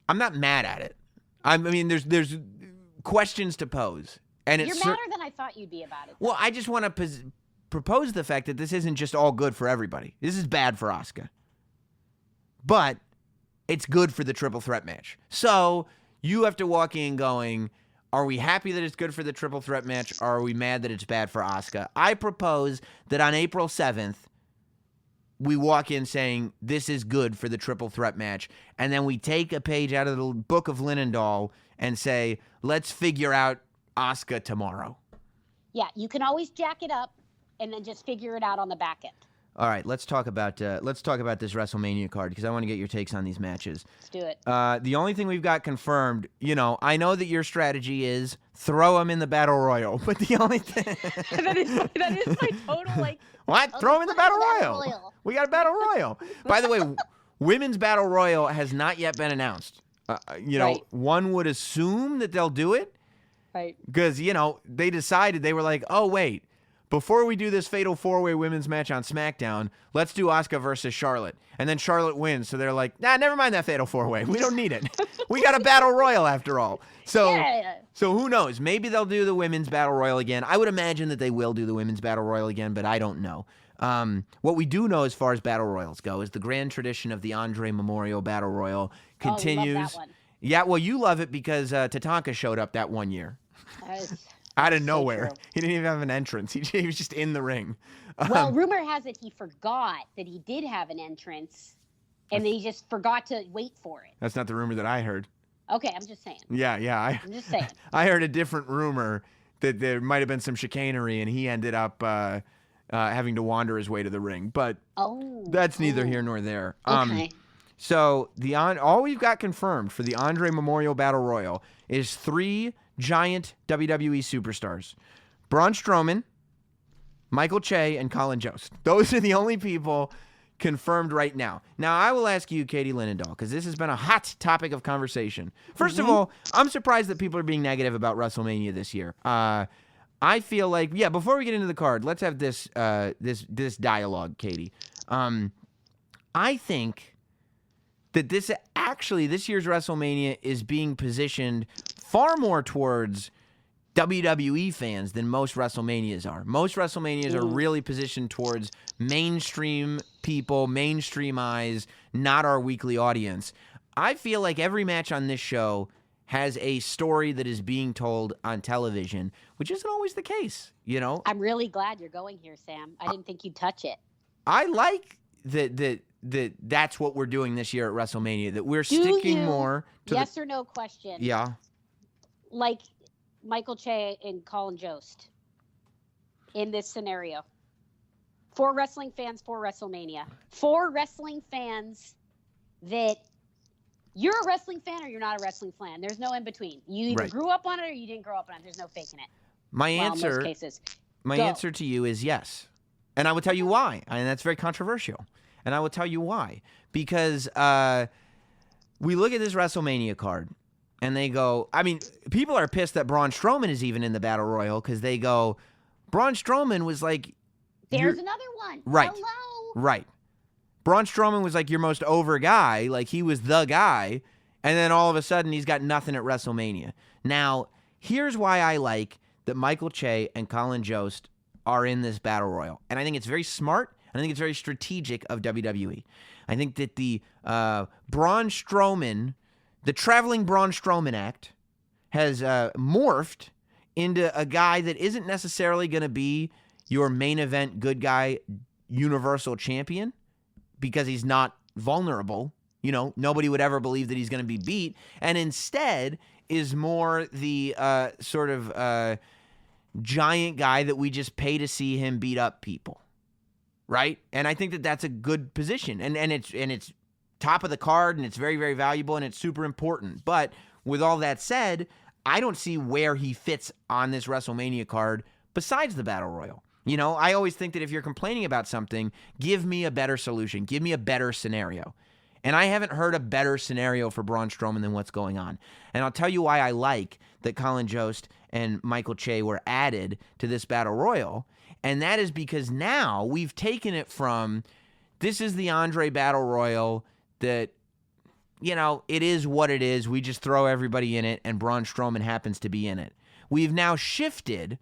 [SPEAKER 1] I'm not mad at it. I mean, there's questions to pose. And
[SPEAKER 4] You're madder than I thought you'd be about it.
[SPEAKER 1] Well, I just want to propose the fact that this isn't just all good for everybody. This is bad for Asuka. But it's good for the triple threat match. So you have to walk in going... Are we happy that it's good for the triple threat match, or are we mad that it's bad for Asuka? I propose that on April 7th, we walk in saying this is good for the triple threat match, and then we take a page out of the book of Linendoll and say, let's figure out Asuka tomorrow.
[SPEAKER 4] Yeah, you can always jack it up and then just figure it out on the back end.
[SPEAKER 1] All right, let's talk about this WrestleMania card because I want to get your takes on these matches.
[SPEAKER 4] Let's do it.
[SPEAKER 1] The only thing we've got confirmed, I know that your strategy is throw them in the Battle Royal, but the only thing...
[SPEAKER 4] that is my total, like...
[SPEAKER 1] What? Throw them in the Battle Royal. We got a Battle Royal. By the way, Women's Battle Royal has not yet been announced.
[SPEAKER 4] Right.
[SPEAKER 1] One would assume that they'll do it.
[SPEAKER 4] Right.
[SPEAKER 1] Because, they decided, they were like, oh, wait. before we do this fatal 4-way women's match on SmackDown, let's do Asuka versus Charlotte. And then Charlotte wins. So they're like, nah, never mind that fatal 4-way. We don't need it. We got a battle royal after all. So who knows? Maybe they'll do the women's battle royal again. I would imagine that they will do the women's battle royal again, but I don't know. What we do know as far as battle royals go is the grand tradition of the Andre Memorial Battle Royal continues.
[SPEAKER 4] Oh, love that one.
[SPEAKER 1] Yeah, well, you love it because Tatanka showed up that one year. Out of nowhere.
[SPEAKER 4] True.
[SPEAKER 1] He didn't even have an entrance. He was just in the ring.
[SPEAKER 4] Well, rumor has it he forgot that he did have an entrance, and then he just forgot to wait for it.
[SPEAKER 1] That's not the rumor that I heard.
[SPEAKER 4] Okay, I'm just saying.
[SPEAKER 1] Yeah.
[SPEAKER 4] I'm just saying.
[SPEAKER 1] I heard a different rumor that there might have been some chicanery, and he ended up having to wander his way to the ring. But that's neither here nor there.
[SPEAKER 4] Okay.
[SPEAKER 1] So all we've got confirmed for the Andre Memorial Battle Royal is 3 giant WWE superstars: Braun Strowman, Michael Che, and Colin Jost. Those are the only people confirmed right now. Now, I will ask you, Katie Linendoll, because this has been a hot topic of conversation. First of all, I'm surprised that people are being negative about WrestleMania this year. I feel like, before we get into the card, let's have this dialogue, Katie. I think that this year's WrestleMania is being positioned far more towards WWE fans than most WrestleManias are. Most WrestleManias are really positioned towards mainstream people, mainstream eyes, not our weekly audience. I feel like every match on this show has a story that is being told on television, which isn't always the case, you know?
[SPEAKER 4] I'm really glad you're going here, Sam. I didn't think you'd touch it.
[SPEAKER 1] I like that's what we're doing this year at WrestleMania, that we're sticking more to
[SPEAKER 4] yes or no question.
[SPEAKER 1] Yeah.
[SPEAKER 4] Like Michael Che and Colin Jost in this scenario. 4 wrestling fans for WrestleMania. 4 wrestling fans that you're a wrestling fan or you're not a wrestling fan. There's no in between. You either grew up on it or you didn't grow up on it. There's no faking it.
[SPEAKER 1] My
[SPEAKER 4] most cases.
[SPEAKER 1] answer to you is yes. And I will tell you why. And that's very controversial. And I will tell you why. Because we look at this WrestleMania card and they go, I mean, people are pissed that Braun Strowman is even in the Battle Royal because they go, Braun Strowman was like...
[SPEAKER 4] There's another one.
[SPEAKER 1] Right.
[SPEAKER 4] Hello.
[SPEAKER 1] Right. Braun Strowman was like your most over guy. Like he was the guy. And then all of a sudden he's got nothing at WrestleMania. Now, here's why I like that Michael Che and Colin Jost are in this Battle Royal. And I think it's very smart. And I think it's very strategic of WWE. I think that the Braun Strowman, the traveling Braun Strowman act has morphed into a guy that isn't necessarily going to be your main event good guy Universal Champion because he's not vulnerable. You know, nobody would ever believe that he's going to be beat. And instead is more the sort of giant guy that we just pay to see him beat up people. Right? And I think that that's a good position. And it's top of the card, and it's very, very valuable, and it's super important. But with all that said, I don't see where he fits on this WrestleMania card besides the Battle Royal. You know, I always think that if you're complaining about something, give me a better solution. Give me a better scenario. And I haven't heard a better scenario for Braun Strowman than what's going on. And I'll tell you why I like that Colin Jost and Michael Che were added to this Battle Royal. And that is because now we've taken it from, this is the Andre Battle Royal that, you know, it is what it is. We just throw everybody in it, and Braun Strowman happens to be in it. We've now shifted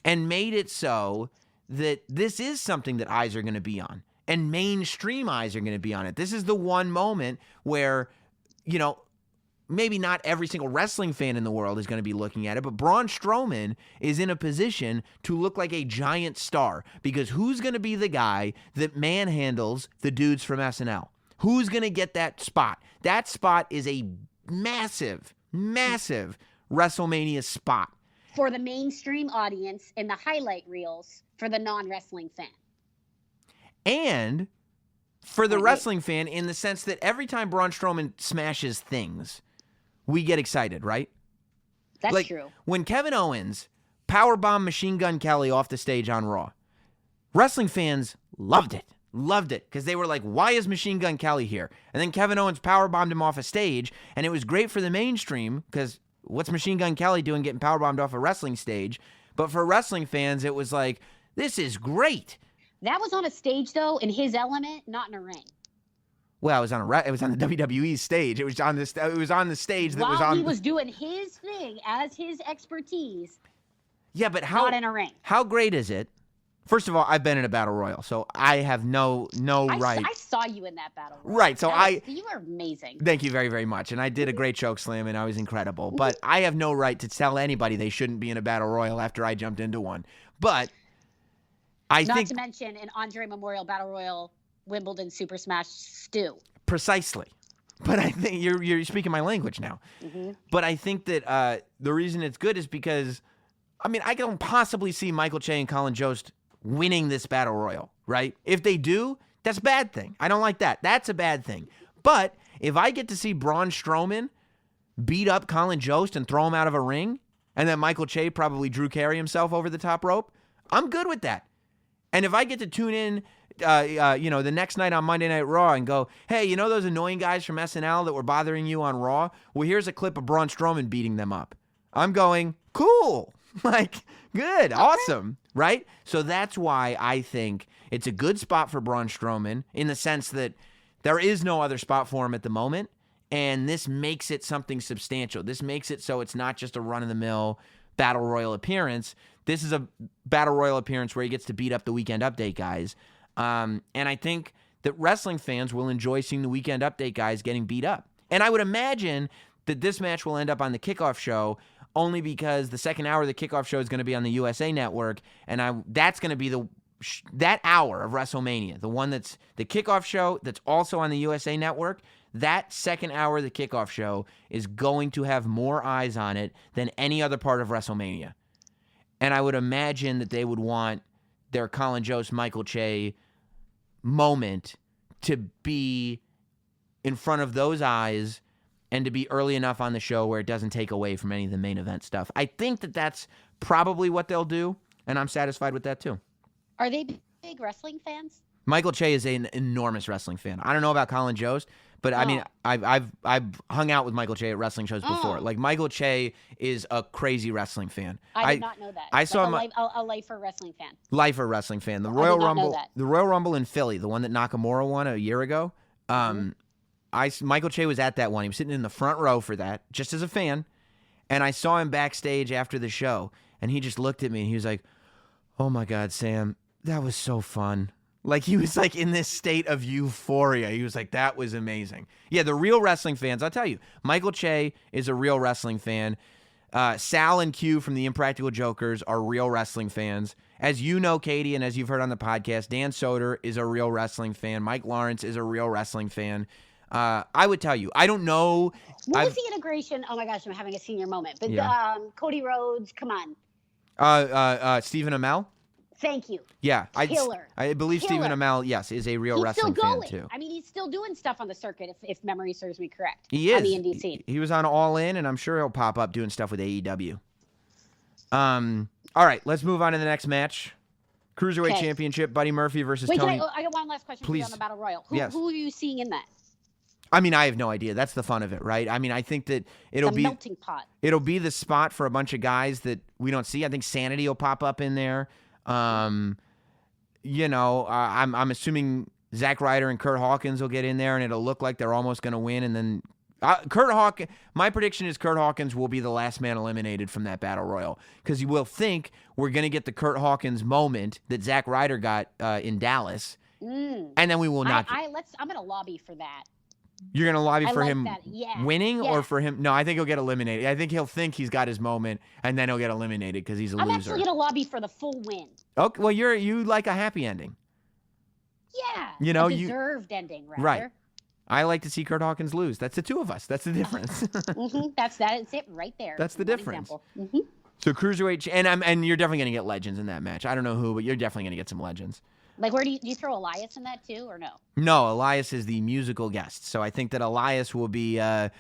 [SPEAKER 1] and made it so that this is something that eyes are going to be on, and mainstream eyes are going to be on it. This is the one moment where, you know, maybe not every single wrestling fan in the world is going to be looking at it, but Braun Strowman is in a position to look like a giant star, because who's going to be the guy that manhandles the dudes from SNL? Who's going to get that spot? That spot is a massive, massive WrestleMania spot.
[SPEAKER 4] For the mainstream audience in the highlight reels for the non-wrestling fan.
[SPEAKER 1] And for the wrestling fan, in the sense that every time Braun Strowman smashes things, we get excited, right?
[SPEAKER 4] That's true.
[SPEAKER 1] When Kevin Owens powerbombed Machine Gun Kelly off the stage on Raw, wrestling fans loved it. Loved it, because they were like, why is Machine Gun Kelly here? And then Kevin Owens powerbombed him off a stage, and it was great for the mainstream, because what's Machine Gun Kelly doing getting powerbombed off a wrestling stage? But for wrestling fans, it was like, this is great.
[SPEAKER 4] That was on a stage, though, in his element, not in a ring.
[SPEAKER 1] Well, it was on the WWE stage. It was on this. It was on the stage that
[SPEAKER 4] While
[SPEAKER 1] was on.
[SPEAKER 4] he was doing his thing as his expertise.
[SPEAKER 1] Yeah, but
[SPEAKER 4] not in a ring.
[SPEAKER 1] How great is it? First of all, I've been in a battle royal, so I have no right.
[SPEAKER 4] I saw you in that battle royal.
[SPEAKER 1] Right, so
[SPEAKER 4] you were amazing.
[SPEAKER 1] Thank you very, very much, and I did a great choke slam, and I was incredible. But I have no right to tell anybody they shouldn't be in a battle royal after I jumped into one. But
[SPEAKER 4] Not to mention an Andre Memorial Battle Royal Wimbledon Super Smash stew.
[SPEAKER 1] Precisely. But I think you're speaking my language now. Mm-hmm. But I think that the reason it's good is because, I mean, I don't possibly see Michael Che and Colin Jost winning this battle royal, right? If they do, that's a bad thing. I don't like that. That's a bad thing. But if I get to see Braun Strowman beat up Colin Jost and throw him out of a ring, and then Michael Che probably Drew carry himself over the top rope, I'm good with that. And if I get to tune in, the next night on Monday Night Raw and go, hey, you know those annoying guys from SNL that were bothering you on Raw? Well, here's a clip of Braun Strowman beating them up. I'm going, cool. Like, good, awesome, right? So that's why I think it's a good spot for Braun Strowman in the sense that there is no other spot for him at the moment, and this makes it something substantial. This makes it so it's not just a run-of-the-mill Battle Royal appearance. This is a Battle Royal appearance where he gets to beat up the Weekend Update guys. And I think that wrestling fans will enjoy seeing the Weekend Update guys getting beat up. And I would imagine that this match will end up on the kickoff show only because the second hour of the kickoff show is going to be on the USA Network, and that's going to be that hour of WrestleMania, the one that's the kickoff show that's also on the USA Network. That second hour of the kickoff show is going to have more eyes on it than any other part of WrestleMania. And I would imagine that they would want their Colin Jost, Michael Che moment to be in front of those eyes and to be early enough on the show where it doesn't take away from any of the main event stuff. I think that that's probably what they'll do, and I'm satisfied with that too.
[SPEAKER 4] Are they big wrestling fans?
[SPEAKER 1] Michael Che is an enormous wrestling fan. I don't know about Colin Jost, but I mean, I've hung out with Michael Che at wrestling shows before. Like, Michael Che is a crazy wrestling fan.
[SPEAKER 4] I did not know that.
[SPEAKER 1] I saw
[SPEAKER 4] a lifer wrestling fan.
[SPEAKER 1] Lifer wrestling fan. The Royal Rumble in Philly, the one that Nakamura won a year ago. Michael Che was at that one. He was sitting in the front row for that, just as a fan. And I saw him backstage after the show, and he just looked at me and he was like, "Oh my God, Sam, that was so fun." Like, he was like in this state of euphoria. He was like, that was amazing. Yeah, the real wrestling fans, I'll tell you, Michael Che is a real wrestling fan. Sal and Q from the Impractical Jokers are real wrestling fans. As you know, Katie, and as you've heard on the podcast, Dan Soder is a real wrestling fan. Mike Lawrence is a real wrestling fan. I would tell you, I don't know.
[SPEAKER 4] What was the integration? Oh my gosh, I'm having a senior moment. But Cody Rhodes, come on.
[SPEAKER 1] Stephen Amell?
[SPEAKER 4] Thank you.
[SPEAKER 1] Yeah.
[SPEAKER 4] Killer.
[SPEAKER 1] I believe Stephen Amell, yes, is a real wrestling fan too.
[SPEAKER 4] I mean, he's still doing stuff on the circuit, if memory serves me correct.
[SPEAKER 1] He is.
[SPEAKER 4] On the indie scene.
[SPEAKER 1] He was on All In, and I'm sure he'll pop up doing stuff with AEW. All right, let's move on to the next match. Cruiserweight Championship, Buddy Murphy versus Tony.
[SPEAKER 4] I got one last question for you on the Battle Royal. Who are you seeing in that?
[SPEAKER 1] I mean, I have no idea. That's the fun of it, right? I mean, I think that it'll be
[SPEAKER 4] melting pot.
[SPEAKER 1] It'll be the spot for a bunch of guys that we don't see. I think Sanity will pop up in there. I'm assuming Zack Ryder and Kurt Hawkins will get in there, and it'll look like they're almost going to win. And then my prediction is Kurt Hawkins will be the last man eliminated from that Battle Royal, because you will think we're going to get the Kurt Hawkins moment that Zack Ryder got in Dallas, and then we will not.
[SPEAKER 4] I'm going to lobby for that.
[SPEAKER 1] You're going to lobby for him winning or for him? No, I think he'll get eliminated. I think he'll think he's got his moment, and then he'll get eliminated because he's a loser.
[SPEAKER 4] I'm actually going to lobby for the full win.
[SPEAKER 1] Okay, well, you like a happy ending.
[SPEAKER 4] Yeah. A deserved ending, rather.
[SPEAKER 1] Right. I like to see Kurt Hawkins lose. That's the two of us. That's the difference.
[SPEAKER 4] That's it right there.
[SPEAKER 1] That's the difference. So Cruiserweight, and you're definitely going to get legends in that match. I don't know who, but you're definitely going to get some legends.
[SPEAKER 4] Like, where do you throw Elias in that too, or no?
[SPEAKER 1] No, Elias is the musical guest. So I think that Elias will be
[SPEAKER 4] not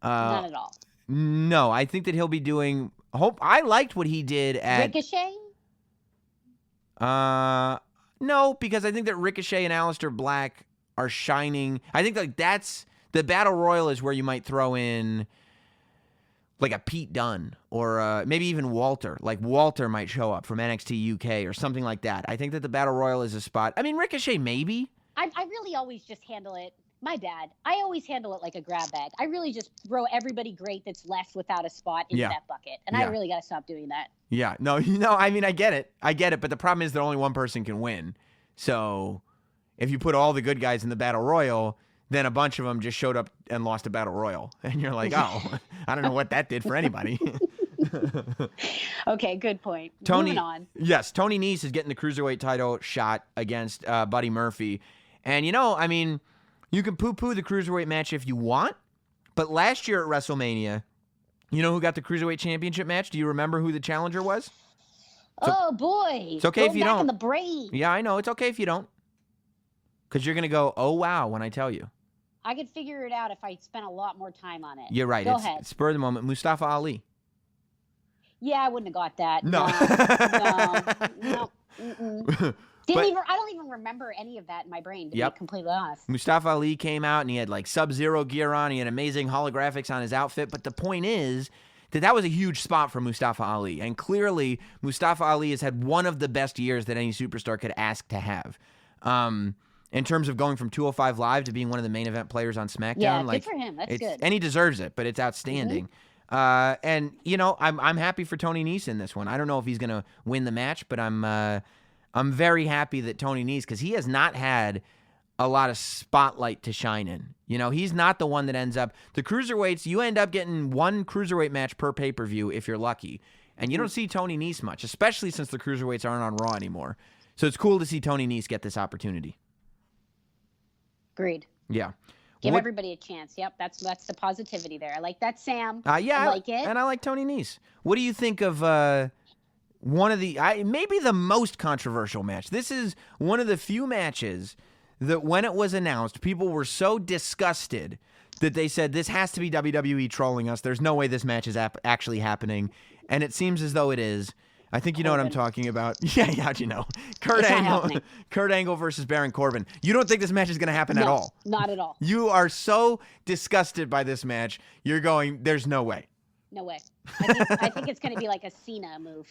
[SPEAKER 4] at all.
[SPEAKER 1] No, I think that he'll be doing. I liked what he did at
[SPEAKER 4] Ricochet.
[SPEAKER 1] No, because I think that Ricochet and Aleister Black are shining. I think that's the Battle Royal is where you might throw in like a Pete Dunne or maybe even Walter. Like Walter might show up from NXT UK or something like that. I think that the Battle Royal is a spot. I mean, Ricochet maybe.
[SPEAKER 4] I really always just handle it. My bad. I always handle it like a grab bag. I really just throw everybody great that's left without a spot into that bucket. And I really got to stop doing that.
[SPEAKER 1] Yeah. No, I mean, I get it. But the problem is that only one person can win. So if you put all the good guys in the Battle Royal, then a bunch of them just showed up and lost a Battle Royal. And you're like, oh, I don't know what that did for anybody.
[SPEAKER 4] Okay, good point.
[SPEAKER 1] Moving
[SPEAKER 4] on.
[SPEAKER 1] Yes, Tony Nese is getting the Cruiserweight title shot against Buddy Murphy. And, I mean, you can poo-poo the Cruiserweight match if you want. But last year at WrestleMania, you know who got the Cruiserweight Championship match? Do you remember who the challenger was?
[SPEAKER 4] Oh, boy.
[SPEAKER 1] It's okay if you don't.
[SPEAKER 4] In the brain.
[SPEAKER 1] Yeah, I know. It's okay if you don't. Because you're going to go, oh, wow, when I tell you.
[SPEAKER 4] I could figure it out if I spent a lot more time on it.
[SPEAKER 1] You're right.
[SPEAKER 4] Go ahead.
[SPEAKER 1] Spur of the moment. Mustafa Ali.
[SPEAKER 4] Yeah, I wouldn't have got that.
[SPEAKER 1] No.
[SPEAKER 4] No. I don't even remember any of that in my brain, to be completely honest.
[SPEAKER 1] Mustafa Ali came out, and he had, like, Sub-Zero gear on. He had amazing holographics on his outfit. But the point is that was a huge spot for Mustafa Ali. And clearly, Mustafa Ali has had one of the best years that any superstar could ask to have. In terms of going from 205 Live to being one of the main event players on SmackDown.
[SPEAKER 4] Yeah,
[SPEAKER 1] like,
[SPEAKER 4] good for him. That's good.
[SPEAKER 1] And he deserves it, but it's outstanding. And, I'm happy for Tony Nese in this one. I don't know if he's going to win the match, but I'm very happy that Tony Nese, because he has not had a lot of spotlight to shine in. He's not the one that ends up. The Cruiserweights, you end up getting one Cruiserweight match per pay-per-view if you're lucky. And you don't see Tony Nese much, especially since the Cruiserweights aren't on Raw anymore. So it's cool to see Tony Nese get this opportunity.
[SPEAKER 4] Agreed.
[SPEAKER 1] Yeah.
[SPEAKER 4] Give everybody a chance. Yep, that's the positivity there. I like that, Sam. I like it.
[SPEAKER 1] And I like Tony Nese. What do you think of one of the maybe the most controversial match? This is one of the few matches that when it was announced, people were so disgusted that they said, this has to be WWE trolling us. There's no way this match is actually happening. And it seems as though it is. I think you know what I'm talking about. Yeah, how'd you know? Kurt Angle versus Baron Corbin. You don't think this match is going to happen at all?
[SPEAKER 4] Not at all.
[SPEAKER 1] You are so disgusted by this match. You're going, there's no way.
[SPEAKER 4] No way. I think it's going to be like a Cena move.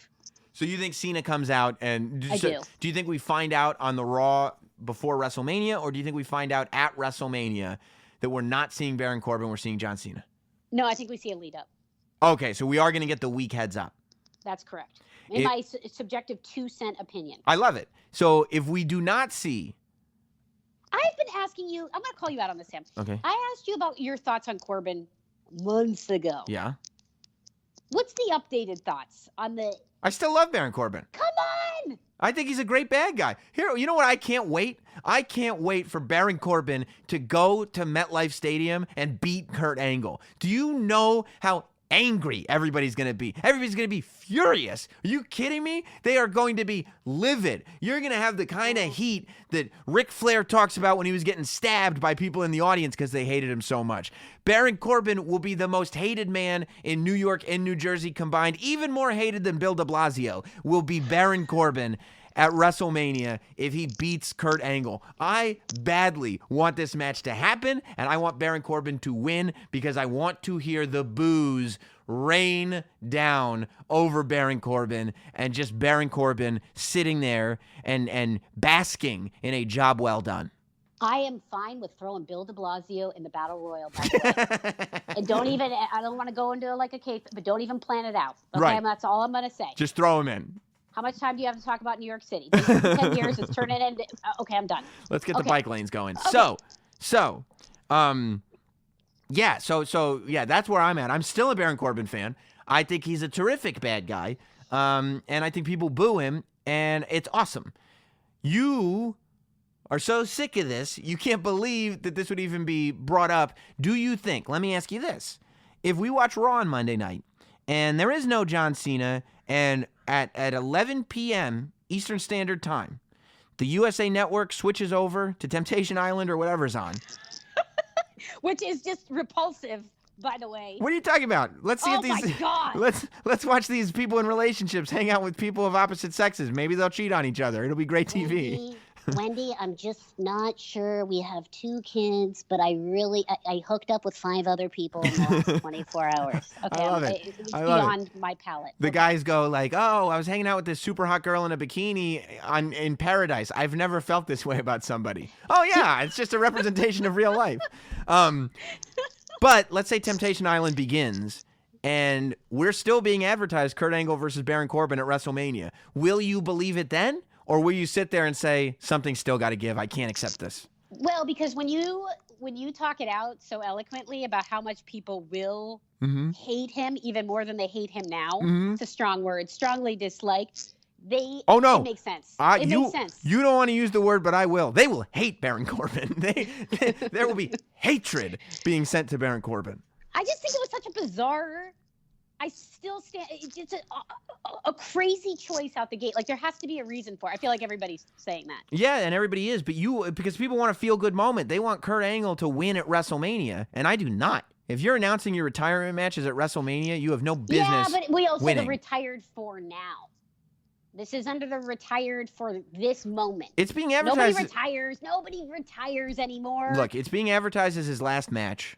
[SPEAKER 1] So you think Cena comes out and...
[SPEAKER 4] I do.
[SPEAKER 1] Do you think we find out on the Raw before WrestleMania, or do you think we find out at WrestleMania that we're not seeing Baron Corbin, we're seeing John Cena?
[SPEAKER 4] No, I think we see a lead up.
[SPEAKER 1] Okay, so we are going to get the week heads up.
[SPEAKER 4] That's correct. In my subjective 2-cent opinion.
[SPEAKER 1] I love it. So if we do not see...
[SPEAKER 4] I've been asking you... I'm going to call you out on this, Sam.
[SPEAKER 1] Okay.
[SPEAKER 4] I asked you about your thoughts on Corbin months ago.
[SPEAKER 1] Yeah.
[SPEAKER 4] What's the updated thoughts on the...
[SPEAKER 1] I still love Baron Corbin.
[SPEAKER 4] Come on!
[SPEAKER 1] I think he's a great bad guy. Here, you know what I can't wait? I can't wait for Baron Corbin to go to MetLife Stadium and beat Kurt Angle. Do you know how angry everybody's going to be? Everybody's going to be furious. Are you kidding me? They are going to be livid. You're going to have the kind of heat that Ric Flair talks about when he was getting stabbed by people in the audience because they hated him so much. Baron Corbin will be the most hated man in New York and New Jersey combined. Even more hated than Bill de Blasio will be Baron Corbin at WrestleMania if he beats Kurt Angle. I badly want this match to happen, and I want Baron Corbin to win because I want to hear the boos rain down over Baron Corbin and just Baron Corbin sitting there and basking in a job well done.
[SPEAKER 4] I am fine with throwing Bill de Blasio in the Battle Royal, by the way. And I don't want to go into like a case, but don't even plan it out. Okay,
[SPEAKER 1] right.
[SPEAKER 4] That's all I'm going to say.
[SPEAKER 1] Just throw him in.
[SPEAKER 4] How much time do you have to talk about New York City? 10 years, it's turning into... Okay, I'm done.
[SPEAKER 1] Let's get the bike lanes going.
[SPEAKER 4] Okay.
[SPEAKER 1] So, that's where I'm at. I'm still a Baron Corbin fan. I think he's a terrific bad guy. And I think people boo him, and it's awesome. You are so sick of this, you can't believe that this would even be brought up. Do you think, let me ask you this, if we watch Raw on Monday night, and there is no John Cena, and at 11 p.m. Eastern Standard Time, the USA Network switches over to Temptation Island or whatever's on.
[SPEAKER 4] Which is just repulsive, by the way.
[SPEAKER 1] What are you talking about? Let's see if these...
[SPEAKER 4] Oh, my God.
[SPEAKER 1] Let's watch these people in relationships hang out with people of opposite sexes. Maybe they'll cheat on each other. It'll be great TV.
[SPEAKER 4] Wendy, I'm just not sure. We have 2 kids, but I hooked up with 5 other people in the last 24 hours. Okay,
[SPEAKER 1] I love it.
[SPEAKER 4] It's
[SPEAKER 1] I love
[SPEAKER 4] beyond my palate.
[SPEAKER 1] The guys go like, "Oh, I was hanging out with this super hot girl in a bikini in paradise. I've never felt this way about somebody." Oh yeah, it's just a representation of real life. But let's say Temptation Island begins, and we're still being advertised Kurt Angle versus Baron Corbin at WrestleMania. Will you believe it then? Or will you sit there and say, something's still got to give, I can't accept this?
[SPEAKER 4] Well, because when you talk it out so eloquently about how much people will hate him even more than they hate him now, it's a strong word, strongly dislike, it makes sense. It makes sense.
[SPEAKER 1] You don't want to use the word, but I will. They will hate Baron Corbin. There will be hatred being sent to Baron Corbin.
[SPEAKER 4] I just think it was such a bizarre... I still stand. It's a crazy choice out the gate. Like, there has to be a reason for it. I feel like everybody's saying that.
[SPEAKER 1] Yeah, and everybody is. But because people want a feel-good moment. They want Kurt Angle to win at WrestleMania, and I do not. If you're announcing your retirement matches at WrestleMania, you have no business
[SPEAKER 4] Yeah, but we also
[SPEAKER 1] winning.
[SPEAKER 4] The retired for now. This is under the retired for this moment.
[SPEAKER 1] It's being advertised.
[SPEAKER 4] Nobody retires anymore.
[SPEAKER 1] Look, it's being advertised as his last match.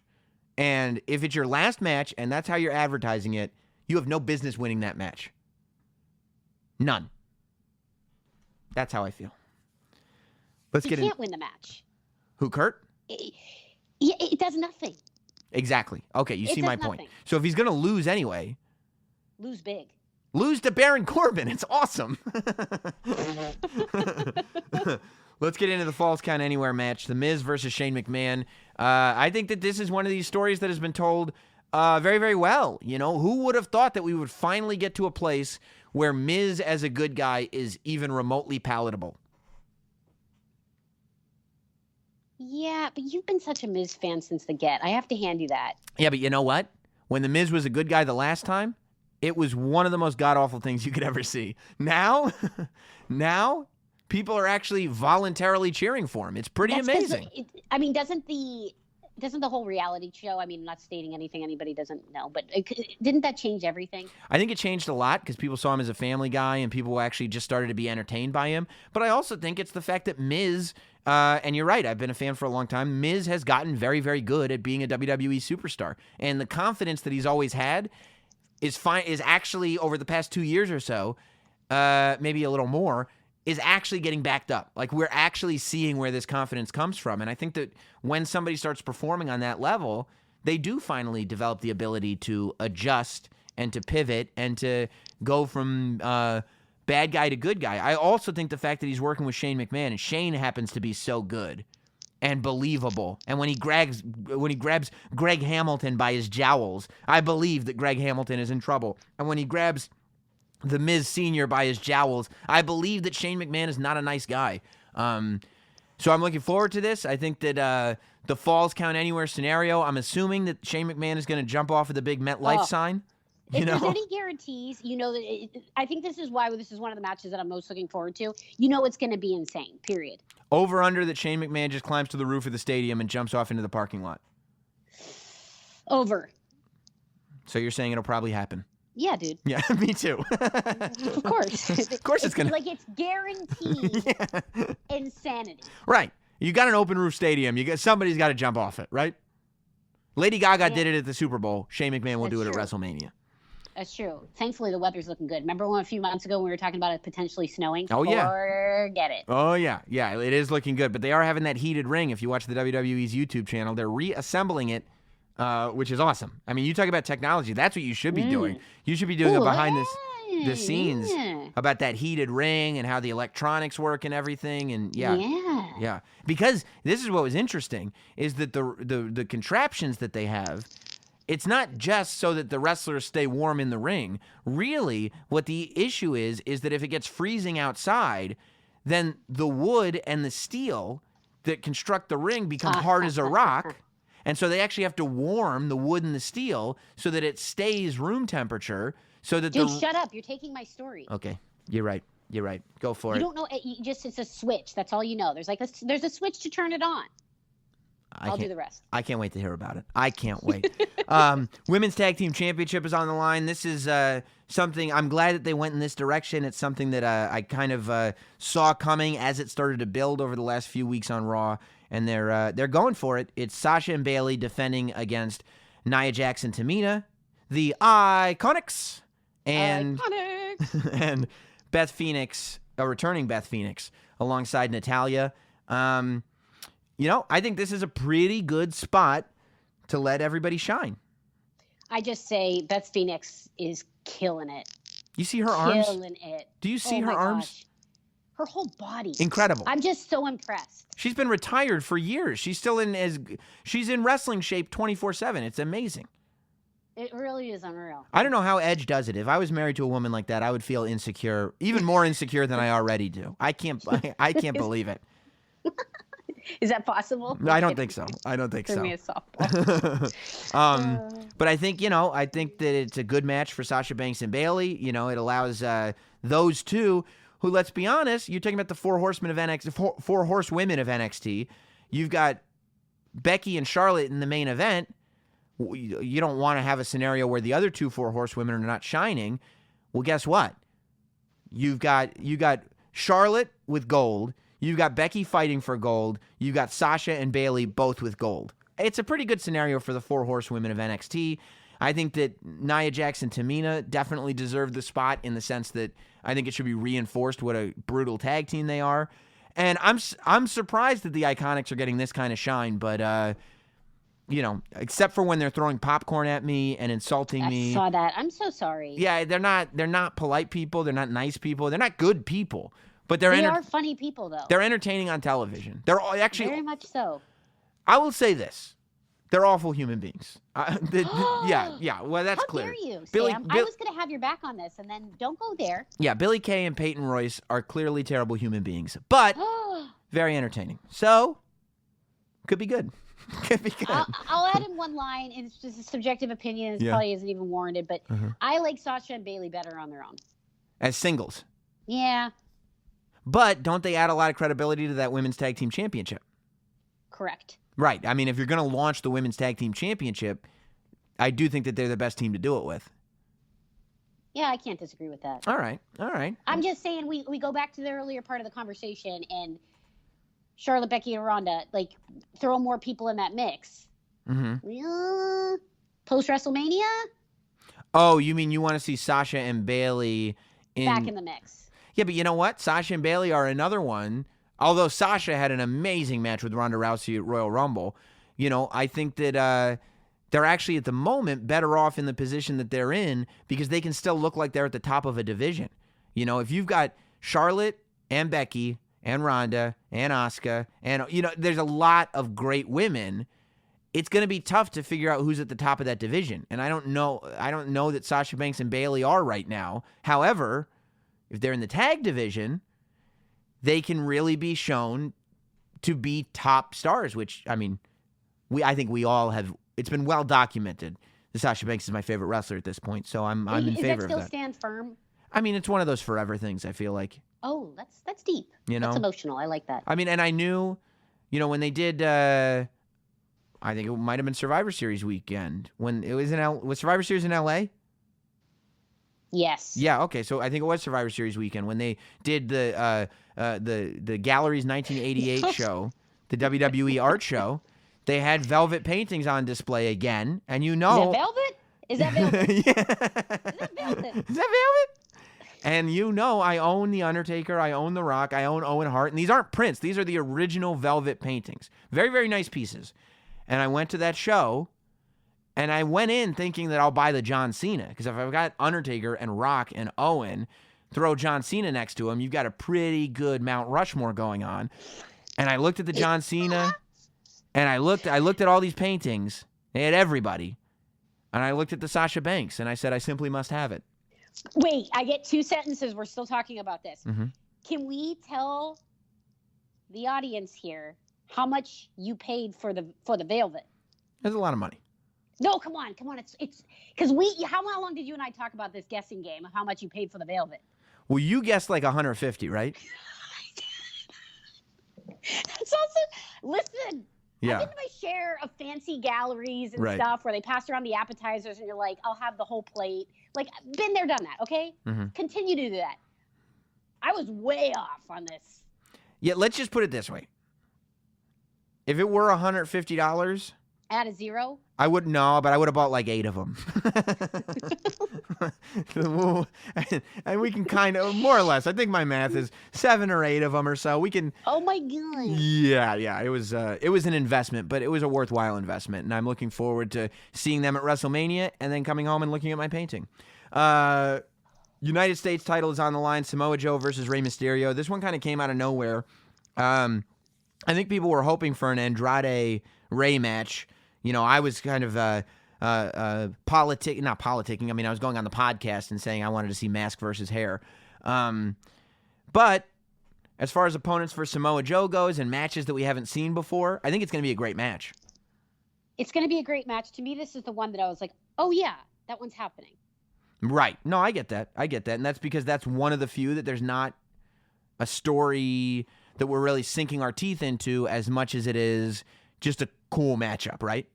[SPEAKER 1] And if it's your last match and that's how you're advertising it, you have no business winning that match. None. That's how I feel. Let's get in.
[SPEAKER 4] He can't win the match.
[SPEAKER 1] Who, Kurt?
[SPEAKER 4] It does nothing.
[SPEAKER 1] Exactly. Okay, you see my point.
[SPEAKER 4] Nothing.
[SPEAKER 1] So if he's going to lose anyway.
[SPEAKER 4] Lose big.
[SPEAKER 1] Lose to Baron Corbin. It's awesome. Let's get into the Falls Count Anywhere match. The Miz versus Shane McMahon. I think that this is one of these stories that has been told very, very well. You know, who would have thought that we would finally get to a place where Miz as a good guy is even remotely palatable?
[SPEAKER 4] Yeah, but you've been such a Miz fan since the get. I have to hand you that.
[SPEAKER 1] Yeah, but you know what? When the Miz was a good guy the last time, it was one of the most god-awful things you could ever see. Now, people are actually voluntarily cheering for him. It's pretty amazing.
[SPEAKER 4] Doesn't the whole reality show, I mean, not stating anything anybody doesn't know, but didn't that change everything?
[SPEAKER 1] I think it changed a lot because people saw him as a family guy and people actually just started to be entertained by him. But I also think it's the fact that Miz, and you're right, I've been a fan for a long time, Miz has gotten very, very good at being a WWE superstar. And the confidence that he's always had is actually, over the past 2 years or so, maybe a little more, is actually getting backed up. Like, we're actually seeing where this confidence comes from. And I think that when somebody starts performing on that level, they do finally develop the ability to adjust and to pivot and to go from bad guy to good guy. I also think the fact that he's working with Shane McMahon, and Shane happens to be so good and believable. And when he grabs Greg Hamilton by his jowls, I believe that Greg Hamilton is in trouble. And when he grabs the Miz Senior by his jowls, I believe that Shane McMahon is not a nice guy. So I'm looking forward to this. I think that the Falls Count Anywhere scenario, I'm assuming that Shane McMahon is going to jump off of the big MetLife sign.
[SPEAKER 4] If there's any guarantees, I think this is why this is one of the matches that I'm most looking forward to. It's going to be insane, period.
[SPEAKER 1] Over under that Shane McMahon just climbs to the roof of the stadium and jumps off into the parking lot.
[SPEAKER 4] Over.
[SPEAKER 1] So you're saying it'll probably happen?
[SPEAKER 4] Yeah, dude.
[SPEAKER 1] Yeah, me too.
[SPEAKER 4] Of course.
[SPEAKER 1] Of course it's going to.
[SPEAKER 4] Like, it's guaranteed insanity.
[SPEAKER 1] Right. You got an open roof stadium. Somebody's got to jump off it, right? Lady Gaga did it at the Super Bowl. Shane McMahon will do it at WrestleMania.
[SPEAKER 4] That's true. Thankfully, the weather's looking good. Remember a few months ago when we were talking about it potentially snowing?
[SPEAKER 1] Oh, yeah.
[SPEAKER 4] Forget it.
[SPEAKER 1] Oh, yeah. Yeah, it is looking good. But they are having that heated ring. If you watch the WWE's YouTube channel, they're reassembling it, which is awesome. I mean, you talk about technology. That's what you should be doing. You should be doing it behind the scenes about that heated ring and how the electronics work and everything. And yeah. Because this is what was interesting, is that the contraptions that they have, it's not just so that the wrestlers stay warm in the ring. Really, what the issue is that if it gets freezing outside, then the wood and the steel that construct the ring become hard as a rock. And so they actually have to warm the wood and the steel so that it stays room temperature. So that
[SPEAKER 4] Dude, shut up. You're taking my story.
[SPEAKER 1] Okay. You're right. Go for it.
[SPEAKER 4] You don't know. It's a switch. That's all you know. There's a switch to turn it on. I'll do the rest.
[SPEAKER 1] I can't wait to hear about it. I can't wait. Women's Tag Team Championship is on the line. This is something, I'm glad that they went in this direction. It's something that I kind of saw coming as it started to build over the last few weeks on Raw, and they're going for it. It's Sasha and Bayley defending against Nia Jax and Tamina, the Iconics, and and Beth Phoenix, a returning Beth Phoenix, alongside Natalya. I think this is a pretty good spot to let everybody shine.
[SPEAKER 4] I just say Beth Phoenix is killing it.
[SPEAKER 1] You see her arms?
[SPEAKER 4] Killing it.
[SPEAKER 1] Do you see her arms?
[SPEAKER 4] Gosh. Her whole body.
[SPEAKER 1] Incredible.
[SPEAKER 4] I'm just so impressed.
[SPEAKER 1] She's been retired for years. She's in wrestling shape 24/7. It's amazing.
[SPEAKER 4] It really is unreal.
[SPEAKER 1] I don't know how Edge does it. If I was married to a woman like that, I would feel insecure, even more insecure than I already do. I can't believe it.
[SPEAKER 4] Is that possible?
[SPEAKER 1] I don't think so. I don't think so.
[SPEAKER 4] Threw me a softball.
[SPEAKER 1] But I think that it's a good match for Sasha Banks and Bayley. It allows those two, who, let's be honest, you're talking about the four horsewomen of NXT. You've got Becky and Charlotte in the main event. You don't want to have a scenario where the other two four horsewomen are not shining. Well, guess what? You got Charlotte with gold. You've got Becky fighting for gold. You've got Sasha and Bayley both with gold. It's a pretty good scenario for the four horsewomen of NXT. I think that Nia Jax and Tamina definitely deserve the spot in the sense that I think it should be reinforced what a brutal tag team they are. And I'm surprised that the Iconics are getting this kind of shine, but except for when they're throwing popcorn at me and insulting me.
[SPEAKER 4] I saw that. I'm so sorry.
[SPEAKER 1] Yeah, they're not polite people. They're not nice people. They're not good people. But they
[SPEAKER 4] are funny people, though.
[SPEAKER 1] They're entertaining on television. They're actually
[SPEAKER 4] very much so.
[SPEAKER 1] I will say this: they're awful human beings. Yeah. Well, that's clear.
[SPEAKER 4] How dare you, Sam? I was going to have your back on this, and then don't go there.
[SPEAKER 1] Yeah, Billie Kay and Peyton Royce are clearly terrible human beings, but very entertaining. So, could be good. Could be good.
[SPEAKER 4] I'll add in one line, and it's just a subjective opinion. It probably isn't even warranted, but I like Sasha and Bayley better on their own.
[SPEAKER 1] As singles.
[SPEAKER 4] Yeah.
[SPEAKER 1] But don't they add a lot of credibility to that Women's Tag Team Championship?
[SPEAKER 4] Correct.
[SPEAKER 1] Right. I mean, if you're going to launch the Women's Tag Team Championship, I do think that they're the best team to do it with.
[SPEAKER 4] Yeah, I can't disagree with that.
[SPEAKER 1] All right.
[SPEAKER 4] I'm just saying we go back to the earlier part of the conversation, and Charlotte, Becky, and Ronda, throw more people in that mix. Mm-hmm. Post WrestleMania?
[SPEAKER 1] Oh, you mean you want to see Sasha and Bayley
[SPEAKER 4] back in the mix?
[SPEAKER 1] Yeah, but you know what? Sasha and Bayley are another one. Although Sasha had an amazing match with Ronda Rousey at Royal Rumble, I think that they're actually at the moment better off in the position that they're in because they can still look like they're at the top of a division. If you've got Charlotte and Becky and Ronda and Asuka and there's a lot of great women. It's going to be tough to figure out who's at the top of that division. And I don't know that Sasha Banks and Bayley are right now. However, if they're in the tag division, they can really be shown to be top stars, which, I mean, I think we all have. It's been well documented that Sasha Banks is my favorite wrestler at this point, so I'm in favor of that. Does that still
[SPEAKER 4] stand firm? I
[SPEAKER 1] mean, it's one of those forever things, I feel like.
[SPEAKER 4] Oh, that's deep. That's emotional. I like that.
[SPEAKER 1] I mean, and I knew, when they did, I think it might have been Survivor Series weekend, when it was was Survivor Series in L.A.?
[SPEAKER 4] Yes.
[SPEAKER 1] Yeah. Okay. So I think it was Survivor Series weekend when they did the Gallery's 1988 show, the WWE art show. They had velvet paintings on display again, and
[SPEAKER 4] Is that velvet? Is that velvet?
[SPEAKER 1] Yeah.
[SPEAKER 4] Is that velvet?
[SPEAKER 1] Is that velvet? And I own The Undertaker, I own The Rock, I own Owen Hart, and these aren't prints. These are the original velvet paintings. Very, very nice pieces. And I went to that show. And I went in thinking that I'll buy the John Cena, because if I've got Undertaker and Rock and Owen, throw John Cena next to him, you've got a pretty good Mount Rushmore going on. And I looked at the John Cena, and I looked at all these paintings. They had everybody. And I looked at the Sasha Banks, and I said, I simply must have it.
[SPEAKER 4] Wait, I get 2 sentences. We're still talking about this.
[SPEAKER 1] Mm-hmm.
[SPEAKER 4] Can we tell the audience here how much you paid for the velvet?
[SPEAKER 1] That's a lot of money.
[SPEAKER 4] No, come on. It's because how long did you and I talk about this guessing game of how much you paid for the velvet?
[SPEAKER 1] Well, you guessed like 150, right?
[SPEAKER 4] That's also, listen,
[SPEAKER 1] Yeah.
[SPEAKER 4] I've been to my share of fancy galleries and
[SPEAKER 1] Right.
[SPEAKER 4] stuff where they pass around the appetizers and you're like, I'll have the whole plate. Like, been there, done that, okay? Continue to do that. I was way off on this.
[SPEAKER 1] Yeah, let's just put it this way. If it were $150,
[SPEAKER 4] Add a zero.
[SPEAKER 1] I wouldn't know, but I would have bought like 8 of them. And we can kind of, more or less, I think my math is 7 or 8 of them or so. We can.
[SPEAKER 4] Oh my God.
[SPEAKER 1] Yeah. It was an investment, but it was a worthwhile investment, and I'm looking forward to seeing them at WrestleMania and then coming home and looking at my painting. United States title is on the line. Samoa Joe versus Rey Mysterio. This one kind of came out of nowhere. I think people were hoping for an Andrade Rey match. You know, I was kind of not politicking. I mean, I was going on the podcast and saying I wanted to see mask versus hair. But as far as opponents for Samoa Joe goes and matches that we haven't seen before, I think it's going to be a great match.
[SPEAKER 4] It's going to be a great match. To me, this is the one that I was like, oh yeah, that one's happening.
[SPEAKER 1] Right. No, I get that. And that's because that's one of the few that there's not a story that we're really sinking our teeth into as much as it is just a cool matchup, right?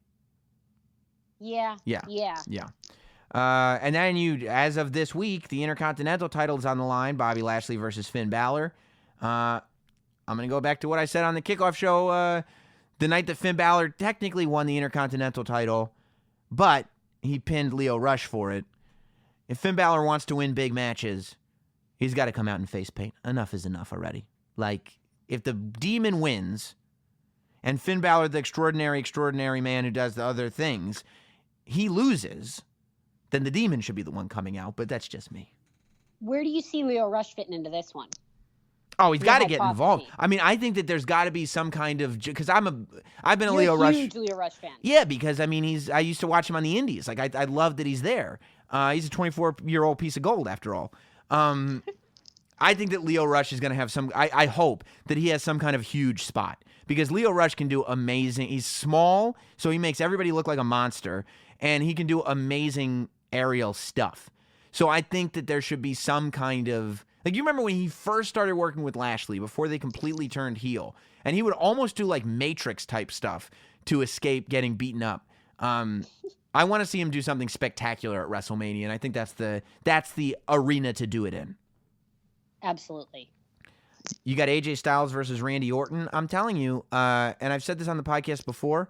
[SPEAKER 4] Yeah.
[SPEAKER 1] And then as of this week, the Intercontinental title is on the line. Bobby Lashley versus Finn Balor. I'm going to go back to what I said on the kickoff show the night that Finn Balor technically won the Intercontinental title, but he pinned Lio Rush for it. If Finn Balor wants to win big matches, he's got to come out in face paint. Enough is enough already. Like, if the Demon wins and Finn Balor, the extraordinary man who does the other things, he loses, then the Demon should be the one coming out, but that's just me.
[SPEAKER 4] Where do you see Lio Rush fitting into this one?
[SPEAKER 1] Oh, he's got to get involved. I mean, I think that there's got to be some kind of, because I've been a
[SPEAKER 4] You're
[SPEAKER 1] Lio Rush.
[SPEAKER 4] Huge Lio Rush fan.
[SPEAKER 1] Yeah, because I mean, I used to watch him on the Indies. Like I love that he's there. He's a 24-year-old piece of gold after all. I think that Lio Rush is going to have some. I hope that he has some kind of huge spot because Lio Rush can do amazing. He's small, so he makes everybody look like a monster, and he can do amazing aerial stuff. So I think that there should be some kind of. Like, you remember when he first started working with Lashley before they completely turned heel, and he would almost do like Matrix type stuff to escape getting beaten up. I want to see him do something spectacular at WrestleMania, and I think that's the arena to do it in.
[SPEAKER 4] Absolutely.
[SPEAKER 1] You got AJ Styles versus Randy Orton. I'm telling you, and I've said this on the podcast before,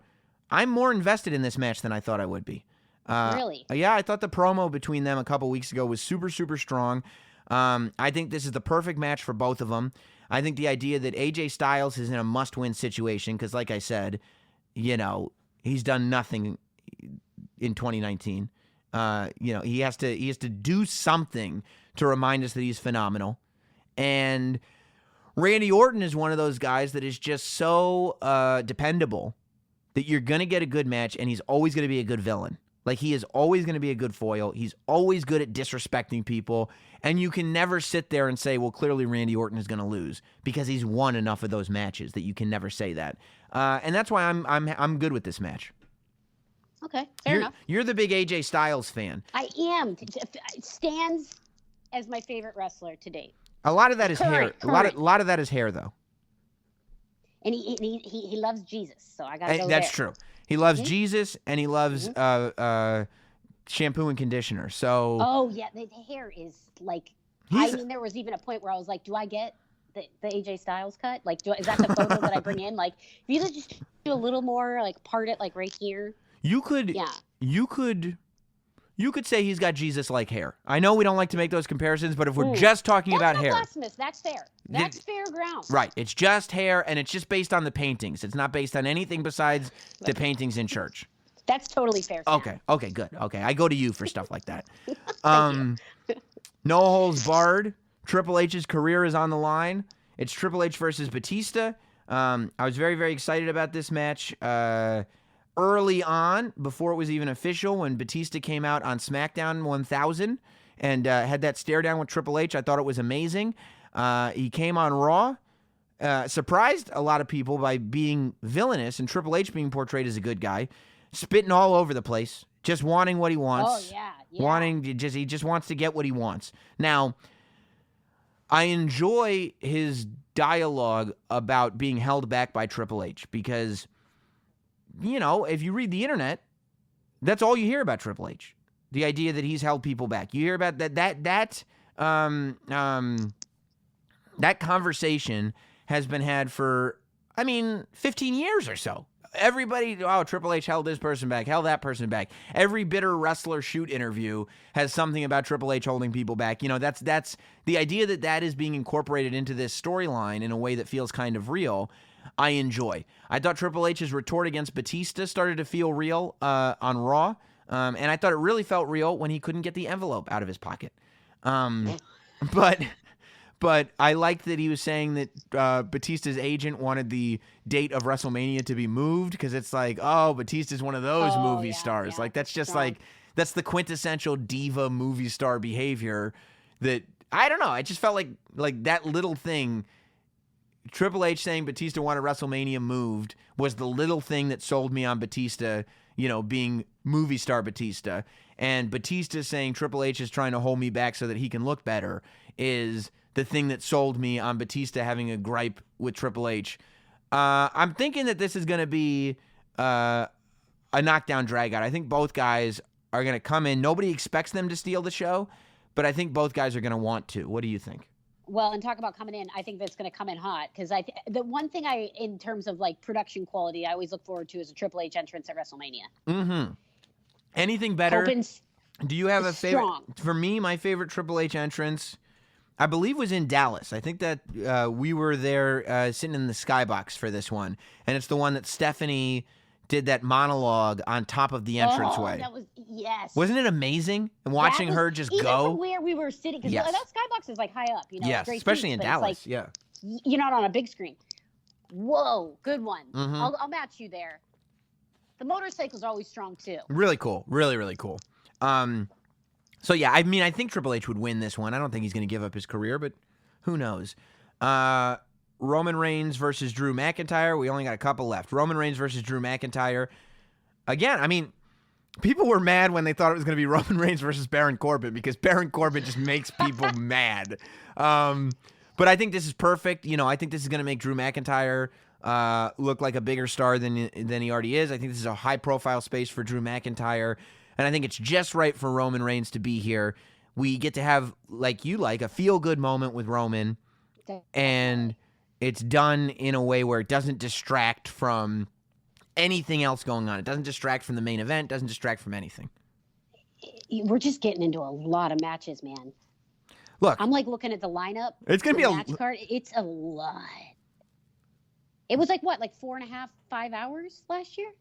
[SPEAKER 1] I'm more invested in this match than I thought I would be.
[SPEAKER 4] Really?
[SPEAKER 1] Yeah, I thought the promo between them a couple weeks ago was super, super strong. I think this is the perfect match for both of them. I think the idea that AJ Styles is in a must-win situation, because like I said, you know, he's done nothing in 2019. You know, he has to do something to remind us that he's phenomenal. And Randy Orton is one of those guys that is just so dependable that you're going to get a good match, and he's always going to be a good villain. Like, he is always going to be a good foil. He's always good at disrespecting people. And you can never sit there and say, well, clearly Randy Orton is going to lose, because he's won enough of those matches that you can never say that. And that's why I'm good with this match.
[SPEAKER 4] Okay, fair enough.
[SPEAKER 1] You're the big AJ Styles fan.
[SPEAKER 4] I am. It stands as my favorite wrestler to date.
[SPEAKER 1] A lot of that is hair.
[SPEAKER 4] Current.
[SPEAKER 1] A lot of that is hair, though.
[SPEAKER 4] And he loves Jesus, so I got to go
[SPEAKER 1] That's
[SPEAKER 4] there.
[SPEAKER 1] true. He loves Jesus, and he loves shampoo and conditioner. So.
[SPEAKER 4] Oh yeah, the hair is like. I mean, there was even a point where I was like, "Do I get the AJ Styles cut? Like, is that the photo that I bring in? Like, if you just do a little more, like part it like right here." You could say he's got Jesus-like hair. I know we don't like to make those comparisons, but if we're just talking about hair. That's fair. That's fair ground.
[SPEAKER 1] Right. It's just hair, and it's just based on the paintings. It's not based on anything besides the paintings in church.
[SPEAKER 4] That's totally fair.
[SPEAKER 1] Okay, good. Okay, I go to you for stuff like that. No holds barred. Triple H's career is on the line. It's Triple H versus Batista. I was very, very excited about this match. Early on, before it was even official, when Batista came out on SmackDown 1000 and had that stare down with Triple H, I thought it was amazing. He came on Raw, surprised a lot of people by being villainous and Triple H being portrayed as a good guy, spitting all over the place, just wanting what he wants.
[SPEAKER 4] Oh, yeah.
[SPEAKER 1] He just wants to get what he wants. Now, I enjoy his dialogue about being held back by Triple H, because if you read the internet, that's all you hear about Triple H. The idea that he's held people back. You hear about that conversation has been had for, 15 years or so. Everybody, Triple H held this person back, held that person back. Every bitter wrestler shoot interview has something about Triple H holding people back. That's the idea that is being incorporated into this storyline in a way that feels kind of real. I enjoy. I thought Triple H's retort against Batista started to feel real on Raw, and I thought it really felt real when he couldn't get the envelope out of his pocket. But I liked that he was saying that Batista's agent wanted the date of WrestleMania to be moved because it's like, Batista's one of those movie stars.
[SPEAKER 4] Yeah.
[SPEAKER 1] Like, that's just that's the quintessential diva movie star behavior that, I don't know. I just felt like that little thing, Triple H saying Batista wanted WrestleMania moved was the little thing that sold me on Batista, being movie star Batista. And Batista saying Triple H is trying to hold me back so that he can look better is the thing that sold me on Batista having a gripe with Triple H. I'm thinking that this is going to be a knockdown drag out. I think both guys are going to come in. Nobody expects them to steal the show, but I think both guys are going to want to. What do you think?
[SPEAKER 4] Well, and talk about coming in, I think that's going to come in hot because the one thing in terms of like production quality, I always look forward to is a Triple H entrance at WrestleMania.
[SPEAKER 1] Mm-hmm. Anything better? Do you have a favorite?
[SPEAKER 4] Strong.
[SPEAKER 1] For me, my favorite Triple H entrance, I believe, was in Dallas. I think that we were there sitting in the skybox for this one, and it's the one that Stephanie did that monologue on top of the entranceway.
[SPEAKER 4] That was, yes.
[SPEAKER 1] Wasn't it amazing? And watching her just
[SPEAKER 4] even
[SPEAKER 1] go.
[SPEAKER 4] from where we were sitting, because that skybox is like high up,
[SPEAKER 1] Yes,
[SPEAKER 4] great
[SPEAKER 1] especially
[SPEAKER 4] seats,
[SPEAKER 1] in
[SPEAKER 4] but
[SPEAKER 1] Dallas.
[SPEAKER 4] it's
[SPEAKER 1] Yeah.
[SPEAKER 4] You're not on a big screen. Whoa, good one.
[SPEAKER 1] Mm-hmm.
[SPEAKER 4] I'll match you there. The motorcycle's always strong too.
[SPEAKER 1] Really cool. Really, really cool. So yeah, I think Triple H would win this one. I don't think he's going to give up his career, but who knows? Roman Reigns versus Drew McIntyre. We only got a couple left. Roman Reigns versus Drew McIntyre. Again, people were mad when they thought it was going to be Roman Reigns versus Baron Corbin because Baron Corbin just makes people mad. But I think this is perfect. I think this is going to make Drew McIntyre look like a bigger star than he already is. I think this is a high-profile space for Drew McIntyre, and I think it's just right for Roman Reigns to be here. We get to have, a feel-good moment with Roman, and it's done in a way where it doesn't distract from anything else going on. It doesn't distract from the main event, doesn't distract from anything.
[SPEAKER 4] We're just getting into a lot of matches, man.
[SPEAKER 1] Look,
[SPEAKER 4] I'm looking at the lineup.
[SPEAKER 1] It's going to be a
[SPEAKER 4] match card. It's a lot. It was 4.5, 5 hours last year?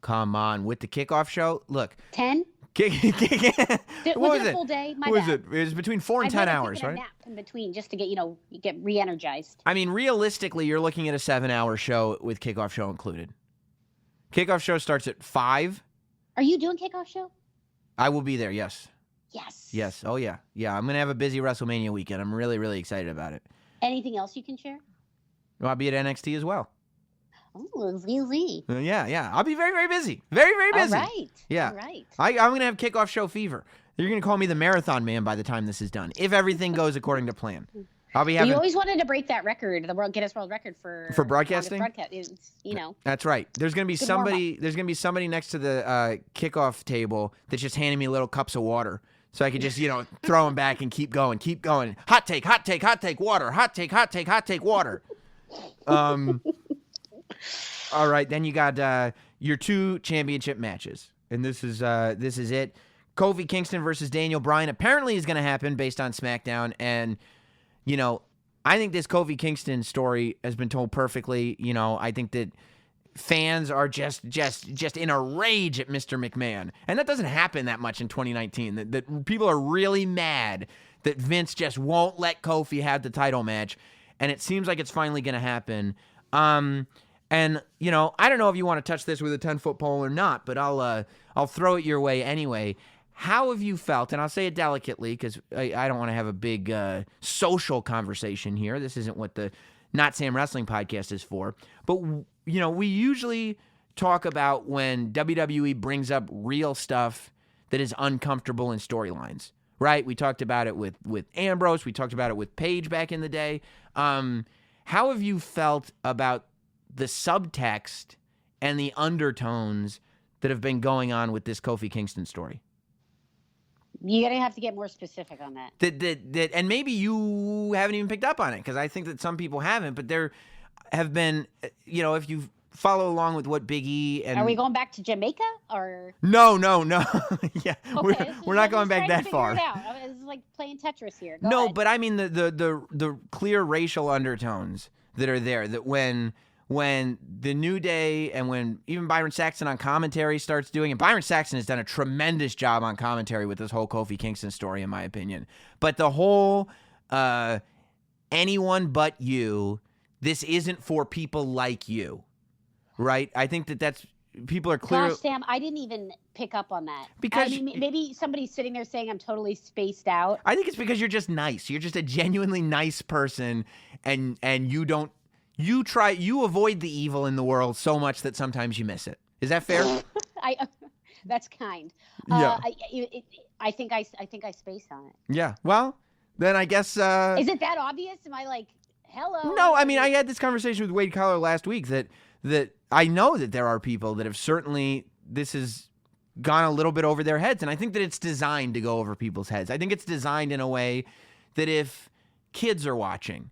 [SPEAKER 1] Come on, with the kickoff show. Look.
[SPEAKER 4] 10?
[SPEAKER 1] Was
[SPEAKER 4] it a full day?
[SPEAKER 1] What was it? It was between 4 and 10 hours, right?
[SPEAKER 4] A nap in between just to get re-energized.
[SPEAKER 1] Realistically, you're looking at a 7-hour show with kickoff show included. Kickoff show starts at 5.
[SPEAKER 4] Are you doing kickoff show?
[SPEAKER 1] I will be there, yes.
[SPEAKER 4] Yes.
[SPEAKER 1] Oh, yeah. Yeah, I'm going to have a busy WrestleMania weekend. I'm really, really excited about it.
[SPEAKER 4] Anything else you can share?
[SPEAKER 1] Well, I'll be at NXT as well.
[SPEAKER 4] Oh, really?
[SPEAKER 1] Yeah. I'll be very, very busy. Very, very busy.
[SPEAKER 4] All right.
[SPEAKER 1] Yeah.
[SPEAKER 4] All right.
[SPEAKER 1] I'm going to have kickoff show fever. You're going to call me the marathon man by the time this is done, if everything goes according to plan. I'll be having.
[SPEAKER 4] You always wanted to break that record, the Guinness World Record for
[SPEAKER 1] broadcasting. That's right. There's going to be somebody. There's going to be somebody next to the kickoff table that's just handing me little cups of water, so I could just throw them back and keep going. Hot take, water. Hot take, water. All right, then you got your 2 championship matches, and this is it. Kofi Kingston versus Daniel Bryan apparently is going to happen based on SmackDown, and I think this Kofi Kingston story has been told perfectly. I think that fans are just in a rage at Mr. McMahon, and that doesn't happen that much in 2019. That people are really mad that Vince just won't let Kofi have the title match, and it seems like it's finally going to happen. And I don't know if you want to touch this with a 10-foot pole or not, but I'll throw it your way anyway. How have you felt? And I'll say it delicately because I don't want to have a big social conversation here. This isn't what the Not Sam Wrestling podcast is for. But, we usually talk about when WWE brings up real stuff that is uncomfortable in storylines, right? We talked about it with Ambrose. We talked about it with Paige back in the day. How have you felt about the subtext and the undertones that have been going on with this Kofi Kingston story?
[SPEAKER 4] You're gonna have to get more specific on that.
[SPEAKER 1] That and maybe you haven't even picked up on it, because I think that some people haven't, but there have been, if you follow along with what Big E and...
[SPEAKER 4] Are we going back to Jamaica or...
[SPEAKER 1] No. Yeah,
[SPEAKER 4] Okay,
[SPEAKER 1] we're not going back that far.
[SPEAKER 4] It out. It's like playing Tetris here. Go
[SPEAKER 1] No,
[SPEAKER 4] ahead.
[SPEAKER 1] but I mean the clear racial undertones that are there, that when the New Day and when even Byron Saxton on commentary starts doing it, Byron Saxton has done a tremendous job on commentary with this whole Kofi Kingston story, in my opinion. But the whole anyone but you, this isn't for people like you, right? I think that's people are clear.
[SPEAKER 4] Gosh, Sam, I didn't even pick up on that.
[SPEAKER 1] Because
[SPEAKER 4] maybe somebody's sitting there saying I'm totally spaced out.
[SPEAKER 1] I think it's because you're just nice. You're just a genuinely nice person, and you don't. You avoid the evil in the world so much that sometimes you miss it. Is that fair?
[SPEAKER 4] That's kind.
[SPEAKER 1] Yeah.
[SPEAKER 4] I think I spaced on it.
[SPEAKER 1] Yeah. Well, then I guess.
[SPEAKER 4] Is it that obvious? Am I like, hello?
[SPEAKER 1] No, I mean, I had this conversation with Wade Collar last week that I know that there are people that have certainly, this has gone a little bit over their heads, and I think that it's designed to go over people's heads. I think it's designed in a way that if kids are watching,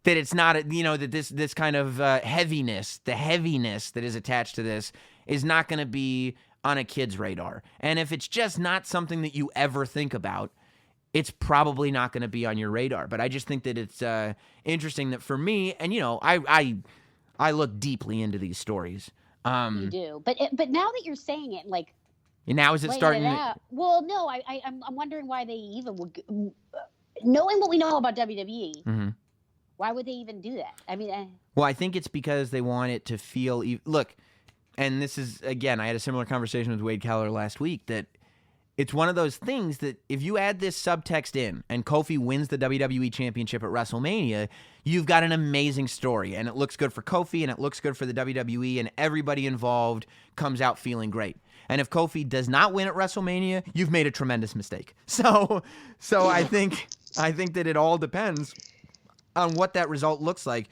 [SPEAKER 1] that it's not, that this kind of heaviness, the heaviness that is attached to this is not going to be on a kid's radar. And if it's just not something that you ever think about, it's probably not going to be on your radar. But I just think that it's interesting that for me, and I look deeply into these stories.
[SPEAKER 4] You do, but now that you're saying it, like,
[SPEAKER 1] now is it starting?
[SPEAKER 4] Well, no, I'm wondering why they even would, knowing what we know about WWE.
[SPEAKER 1] Mm-hmm.
[SPEAKER 4] Why would they even do that? I mean,
[SPEAKER 1] well, I think it's because they want it to feel. Look, and this is, again, I had a similar conversation with Wade Keller last week, that it's one of those things that if you add this subtext in and Kofi wins the WWE Championship at WrestleMania, you've got an amazing story, and it looks good for Kofi, and it looks good for the WWE, and everybody involved comes out feeling great. And if Kofi does not win at WrestleMania, you've made a tremendous mistake. So I think that it all depends on what that result looks like.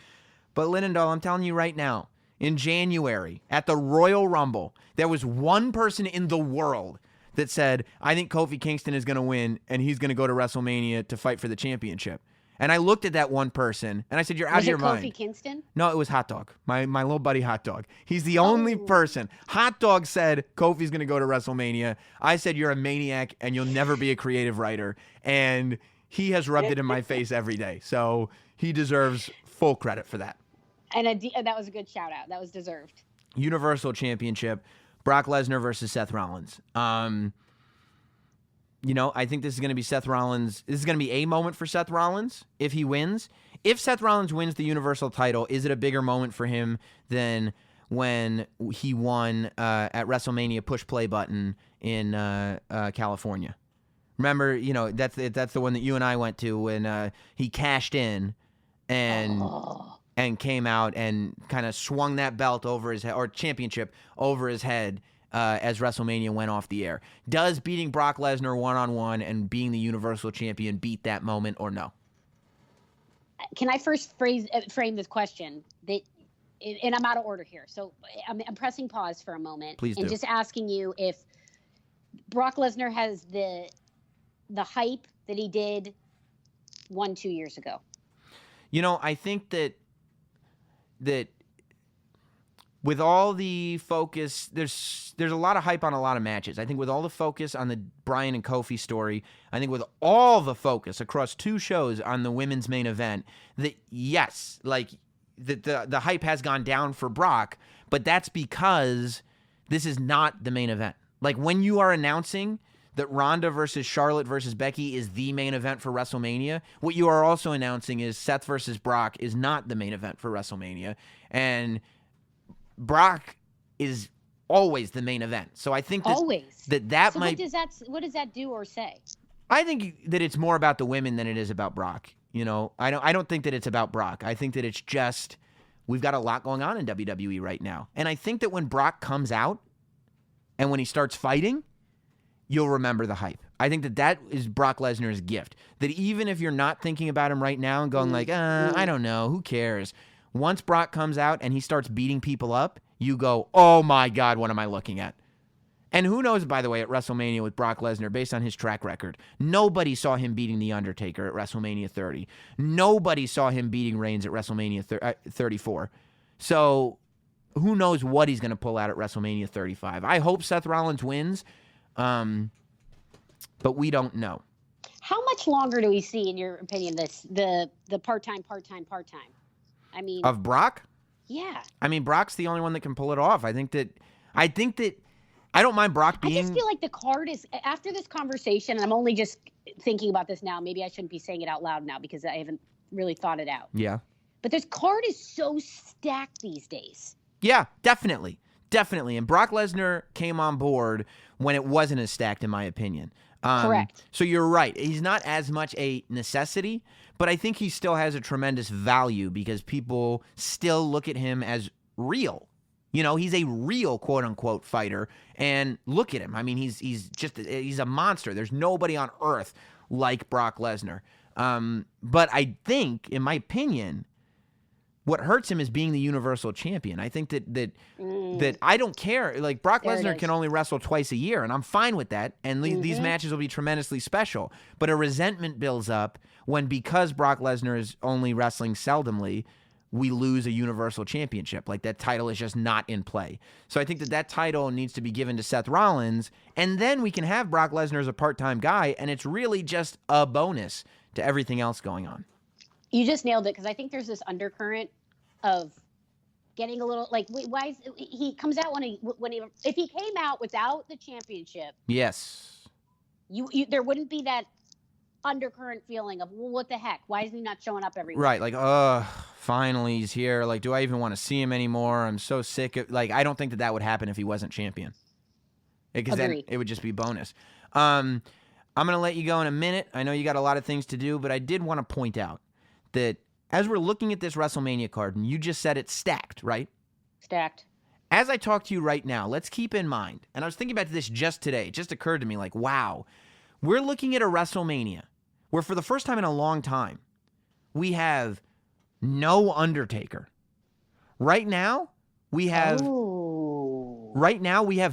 [SPEAKER 1] But Linendoll, I'm telling you right now, in January at the Royal Rumble, there was one person in the world that said, I think Kofi Kingston is going to win and he's going to go to WrestleMania to fight for the championship. And I looked at that one person and I said, you're out of your mind.
[SPEAKER 4] Was it Kofi Kingston?
[SPEAKER 1] No, it was Hot Dog, my little buddy Hot Dog. He's the only person. Hot Dog said Kofi's going to go to WrestleMania. I said, you're a maniac and you'll never be a creative writer. And he has rubbed it in my face every day. So he deserves full credit for that.
[SPEAKER 4] And that was a good shout out. That was deserved.
[SPEAKER 1] Universal Championship, Brock Lesnar versus Seth Rollins. I think this is going to be Seth Rollins. This is going to be a moment for Seth Rollins if he wins. If Seth Rollins wins the Universal title, is it a bigger moment for him than when he won at WrestleMania push-play button in California? Remember, that's the one that you and I went to when he cashed in and came out and kind of swung that belt over his head, or championship over his head, as WrestleMania went off the air. Does beating Brock Lesnar one-on-one and being the Universal Champion beat that moment, or no?
[SPEAKER 4] Can I first frame this question? And I'm out of order here. So I'm pressing pause for a moment.
[SPEAKER 1] Please do.
[SPEAKER 4] And just asking you if Brock Lesnar has the hype that he did 1-2 years ago.
[SPEAKER 1] I think that with all the focus, there's a lot of hype on a lot of matches. I think with all the focus on the Bryan and Kofi story, I think with all the focus across 2 shows on the women's main event, that yes, like the hype has gone down for Brock, but that's because this is not the main event. Like when you are announcing that Ronda versus Charlotte versus Becky is the main event for WrestleMania, what you are also announcing is Seth versus Brock is not the main event for WrestleMania. And Brock is always the main event. So I think that
[SPEAKER 4] always.
[SPEAKER 1] that
[SPEAKER 4] so
[SPEAKER 1] might...
[SPEAKER 4] What does that do or say?
[SPEAKER 1] I think that it's more about the women than it is about Brock. I don't think that it's about Brock. I think that it's just, we've got a lot going on in WWE right now. And I think that when Brock comes out and when he starts fighting, you'll remember the hype. I think that is Brock Lesnar's gift. That even if you're not thinking about him right now and going like, I don't know, who cares? Once Brock comes out and he starts beating people up, you go, oh my God, what am I looking at? And who knows, by the way, at WrestleMania with Brock Lesnar, based on his track record, nobody saw him beating The Undertaker at WrestleMania 30. Nobody saw him beating Reigns at WrestleMania 34. So who knows what he's going to pull out at WrestleMania 35. I hope Seth Rollins wins, but we don't know.
[SPEAKER 4] How much longer do we see, in your opinion, the part-time? I mean,
[SPEAKER 1] Of Brock?
[SPEAKER 4] Yeah.
[SPEAKER 1] I mean, Brock's the only one that can pull it off. I think that I don't mind Brock being.
[SPEAKER 4] I just feel like the card is, after this conversation, and I'm only just thinking about this now. Maybe I shouldn't be saying it out loud now because I haven't really thought it out.
[SPEAKER 1] Yeah.
[SPEAKER 4] But this card is so stacked these days.
[SPEAKER 1] Yeah, definitely. Definitely. And Brock Lesnar came on board when it wasn't as stacked, in my opinion.
[SPEAKER 4] Correct.
[SPEAKER 1] So you're right. He's not as much a necessity, but I think he still has a tremendous value because people still look at him as real. You know, he's a real quote unquote fighter. And look at him. I mean, he's a monster. There's nobody on earth like Brock Lesnar. But I think, in my opinion, what hurts him is being the Universal Champion. I think that I don't care. Like, Brock Lesnar can only wrestle twice a year, and I'm fine with that. And these matches will be tremendously special. But a resentment builds up when, because Brock Lesnar is only wrestling seldomly, we lose a Universal Championship. Like, that title is just not in play. So I think that title needs to be given to Seth Rollins, and then we can have Brock Lesnar as a part-time guy, and it's really just a bonus to everything else going on.
[SPEAKER 4] You just nailed it, because I think there's this undercurrent of getting a little like, wait, why is he comes out when if he came out without the championship?
[SPEAKER 1] Yes,
[SPEAKER 4] you there wouldn't be that undercurrent feeling of, well, what the heck? Why is he not showing up every week?
[SPEAKER 1] Right, like, finally he's here. Like, do I even want to see him anymore? I'm so sick of, like, I don't think that would happen if he wasn't champion. Because then it would just be bonus. I'm going to let you go in a minute. I know you got a lot of things to do, but I did want to point out that as we're looking at this WrestleMania card, and you just said it's stacked, right?
[SPEAKER 4] Stacked.
[SPEAKER 1] As I talk to you right now, let's keep in mind, and I was thinking about this just today. It just occurred to me, like, wow, we're looking at a WrestleMania where for the first time in a long time, we have no Undertaker. Right now, we have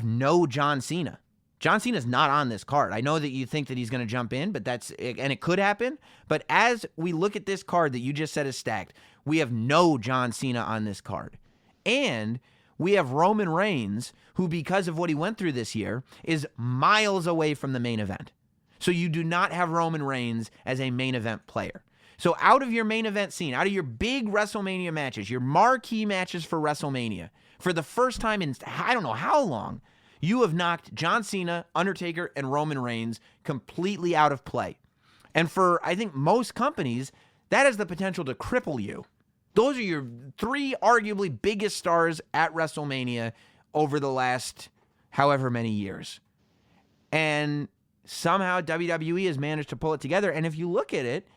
[SPEAKER 1] no John Cena. John Cena's not on this card. I know that you think that he's going to jump in, but it could happen. But as we look at this card that you just said is stacked, we have no John Cena on this card. And we have Roman Reigns, who, because of what he went through this year, is miles away from the main event. So you do not have Roman Reigns as a main event player. So out of your main event scene, out of your big WrestleMania matches, your marquee matches for WrestleMania, for the first time in I don't know how long, you have knocked John Cena, Undertaker, and Roman Reigns completely out of play. And for, I think, most companies, that has the potential to cripple you. Those are your three arguably biggest stars at WrestleMania over the last however many years. And somehow WWE has managed to pull it together. And if you look at it,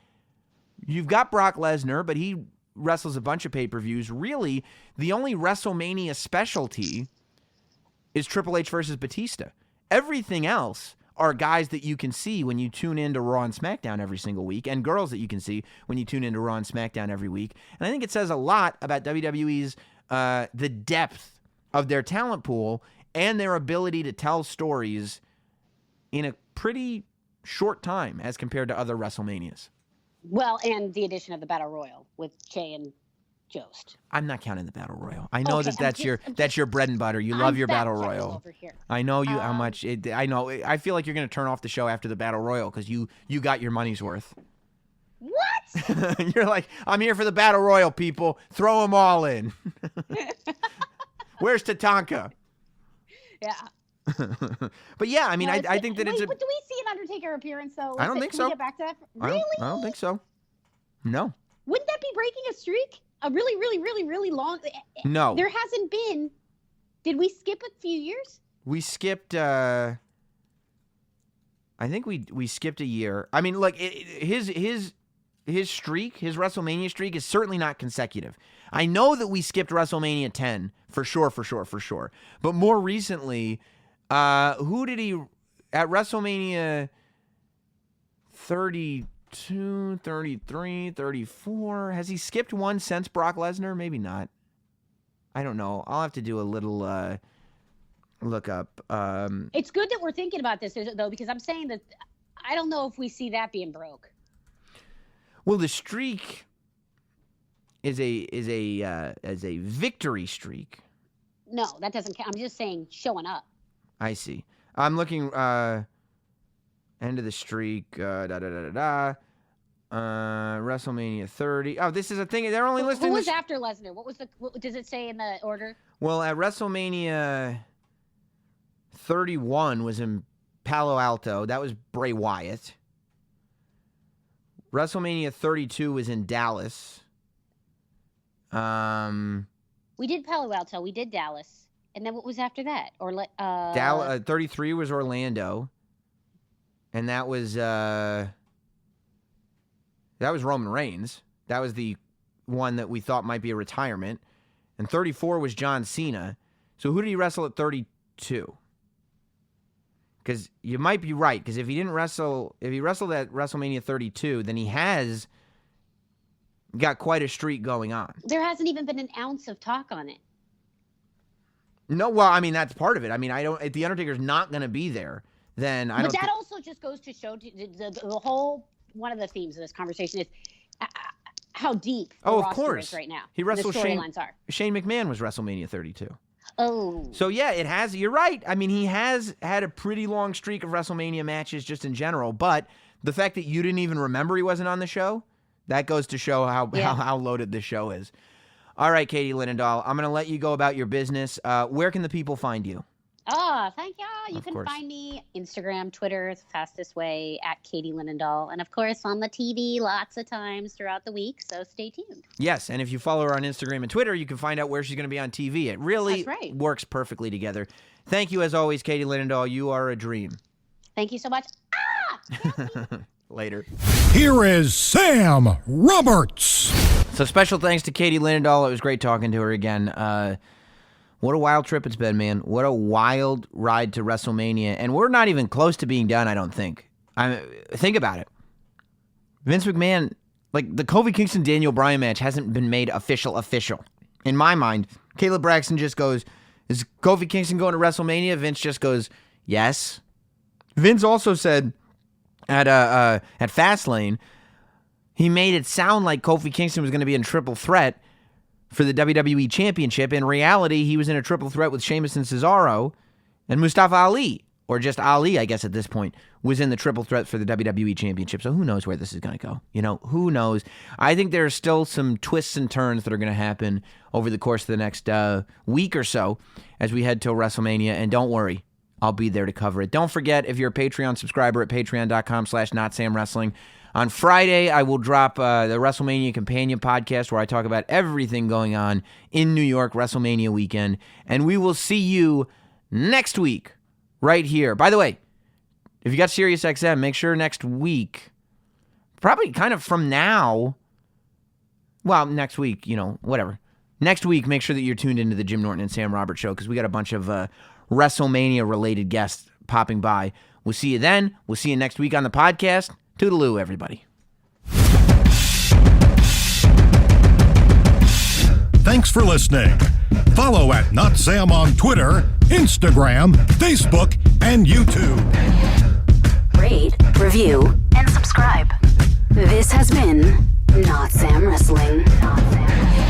[SPEAKER 1] you've got Brock Lesnar, but he wrestles a bunch of pay-per-views. Really, the only WrestleMania specialty is Triple H versus Batista. Everything else are guys that you can see when you tune into Raw and SmackDown every single week, and girls that you can see when you tune into Raw and SmackDown every week. And I think it says a lot about WWE's the depth of their talent pool and their ability to tell stories in a pretty short time as compared to other WrestleManias.
[SPEAKER 4] Well, and the addition of the Battle Royal with Jay and Jost.
[SPEAKER 1] I'm not counting the Battle Royal. I know that's your bread and butter. You love your Battle Royal.
[SPEAKER 4] Over here.
[SPEAKER 1] I know you how much. I know. I feel like you're going to turn off the show after the Battle Royal because you got your money's worth.
[SPEAKER 4] What?
[SPEAKER 1] You're like, I'm here for the Battle Royal, people. Throw them all in. Where's Tatanka?
[SPEAKER 4] Yeah.
[SPEAKER 1] But yeah, I mean, I think that it's a.
[SPEAKER 4] But do we see an Undertaker appearance though?
[SPEAKER 1] I don't think so.
[SPEAKER 4] Can we get back to that? Really?
[SPEAKER 1] I don't think so. No.
[SPEAKER 4] Wouldn't that be breaking a streak? A really, really, really, really long.
[SPEAKER 1] No.
[SPEAKER 4] There hasn't been. Did we skip a few years?
[SPEAKER 1] We skipped. I think we skipped a year. I mean, like his streak, his WrestleMania streak, is certainly not consecutive. I know that we skipped WrestleMania 10 for sure. But more recently, who did he at WrestleMania 30? 32, 33, 34. Has he skipped one since Brock Lesnar? Maybe not. I don't know. I'll have to do a little look up.
[SPEAKER 4] It's good that we're thinking about this, though, because I'm saying that I don't know if we see that being broke.
[SPEAKER 1] Well, the streak is a victory streak.
[SPEAKER 4] No, that doesn't count. I'm just saying showing up.
[SPEAKER 1] I see. I'm looking end of the streak. WrestleMania 30. Oh, this is a thing. They're only listing.
[SPEAKER 4] Who was after Lesnar? What does it say in the order?
[SPEAKER 1] Well, at WrestleMania 31 was in Palo Alto. That was Bray Wyatt. WrestleMania 32 was in Dallas.
[SPEAKER 4] We did Palo Alto. We did Dallas. And then what was after that?
[SPEAKER 1] 33 was Orlando. And that was Roman Reigns. That was the one that we thought might be a retirement. And 34 was John Cena. So who did he wrestle at 32? Because you might be right. Because if he wrestled at WrestleMania 32, then he has got quite a streak going on.
[SPEAKER 4] There hasn't even been an ounce of talk on it.
[SPEAKER 1] No, well, I mean, that's part of it. I mean, if The Undertaker's not going to be there, then I don't.
[SPEAKER 4] But that also just goes to show the whole, one of the themes of this conversation is how deep the roster is right now.
[SPEAKER 1] He wrestled
[SPEAKER 4] the storylines are.
[SPEAKER 1] Shane McMahon was WrestleMania 32.
[SPEAKER 4] Oh.
[SPEAKER 1] So, yeah, it has. You're right. I mean, he has had a pretty long streak of WrestleMania matches just in general. But the fact that you didn't even remember he wasn't on the show, that goes to show how loaded this show is. All right, Katie Linendoll, I'm going to let you go about your business. Where can the people find you?
[SPEAKER 4] Oh, thank you. You can find me Instagram, Twitter, the fastest way, at Katie Linendoll. And, of course, on the TV lots of times throughout the week, so stay tuned.
[SPEAKER 1] Yes, and if you follow her on Instagram and Twitter, you can find out where she's going to be on TV. It really works perfectly together. Thank you, as always, Katie Linendoll. You are a dream.
[SPEAKER 4] Thank you so much.
[SPEAKER 1] Later.
[SPEAKER 3] Here is Sam Roberts.
[SPEAKER 1] So special thanks to Katie Linendoll. It was great talking to her again. What a wild trip it's been, man. What a wild ride to WrestleMania. And we're not even close to being done, I don't think. Think about it. Vince McMahon, like the Kofi Kingston Daniel Bryan match hasn't been made official. In my mind, Caleb Braxton just goes, is Kofi Kingston going to WrestleMania? Vince just goes, yes. Vince also said at Fastlane, he made it sound like Kofi Kingston was going to be in triple threat for the WWE Championship. In reality, he was in a triple threat with Sheamus and Cesaro, and Mustafa Ali, or just Ali, I guess at this point, was in the triple threat for the WWE Championship. So who knows where this is going to go? You know, who knows? I think there's still some twists and turns that are going to happen over the course of the next week or so as we head to WrestleMania, and don't worry, I'll be there to cover it. Don't forget, if you're a Patreon subscriber at patreon.com/NotSamWrestling, on Friday, I will drop the WrestleMania Companion podcast where I talk about everything going on in New York WrestleMania weekend. And we will see you next week right here. By the way, if you got SiriusXM, make sure next week, probably kind of from now, well, next week, you know, whatever. Next week, make sure that you're tuned into the Jim Norton and Sam Roberts show because we got a bunch of WrestleMania-related guests popping by. We'll see you then. We'll see you next week on the podcast. Toodaloo, everybody.
[SPEAKER 3] Thanks for listening. Follow at Not Sam on Twitter, Instagram, Facebook, and YouTube.
[SPEAKER 2] Rate, review, and subscribe. This has been Not Sam Wrestling. Not Sam.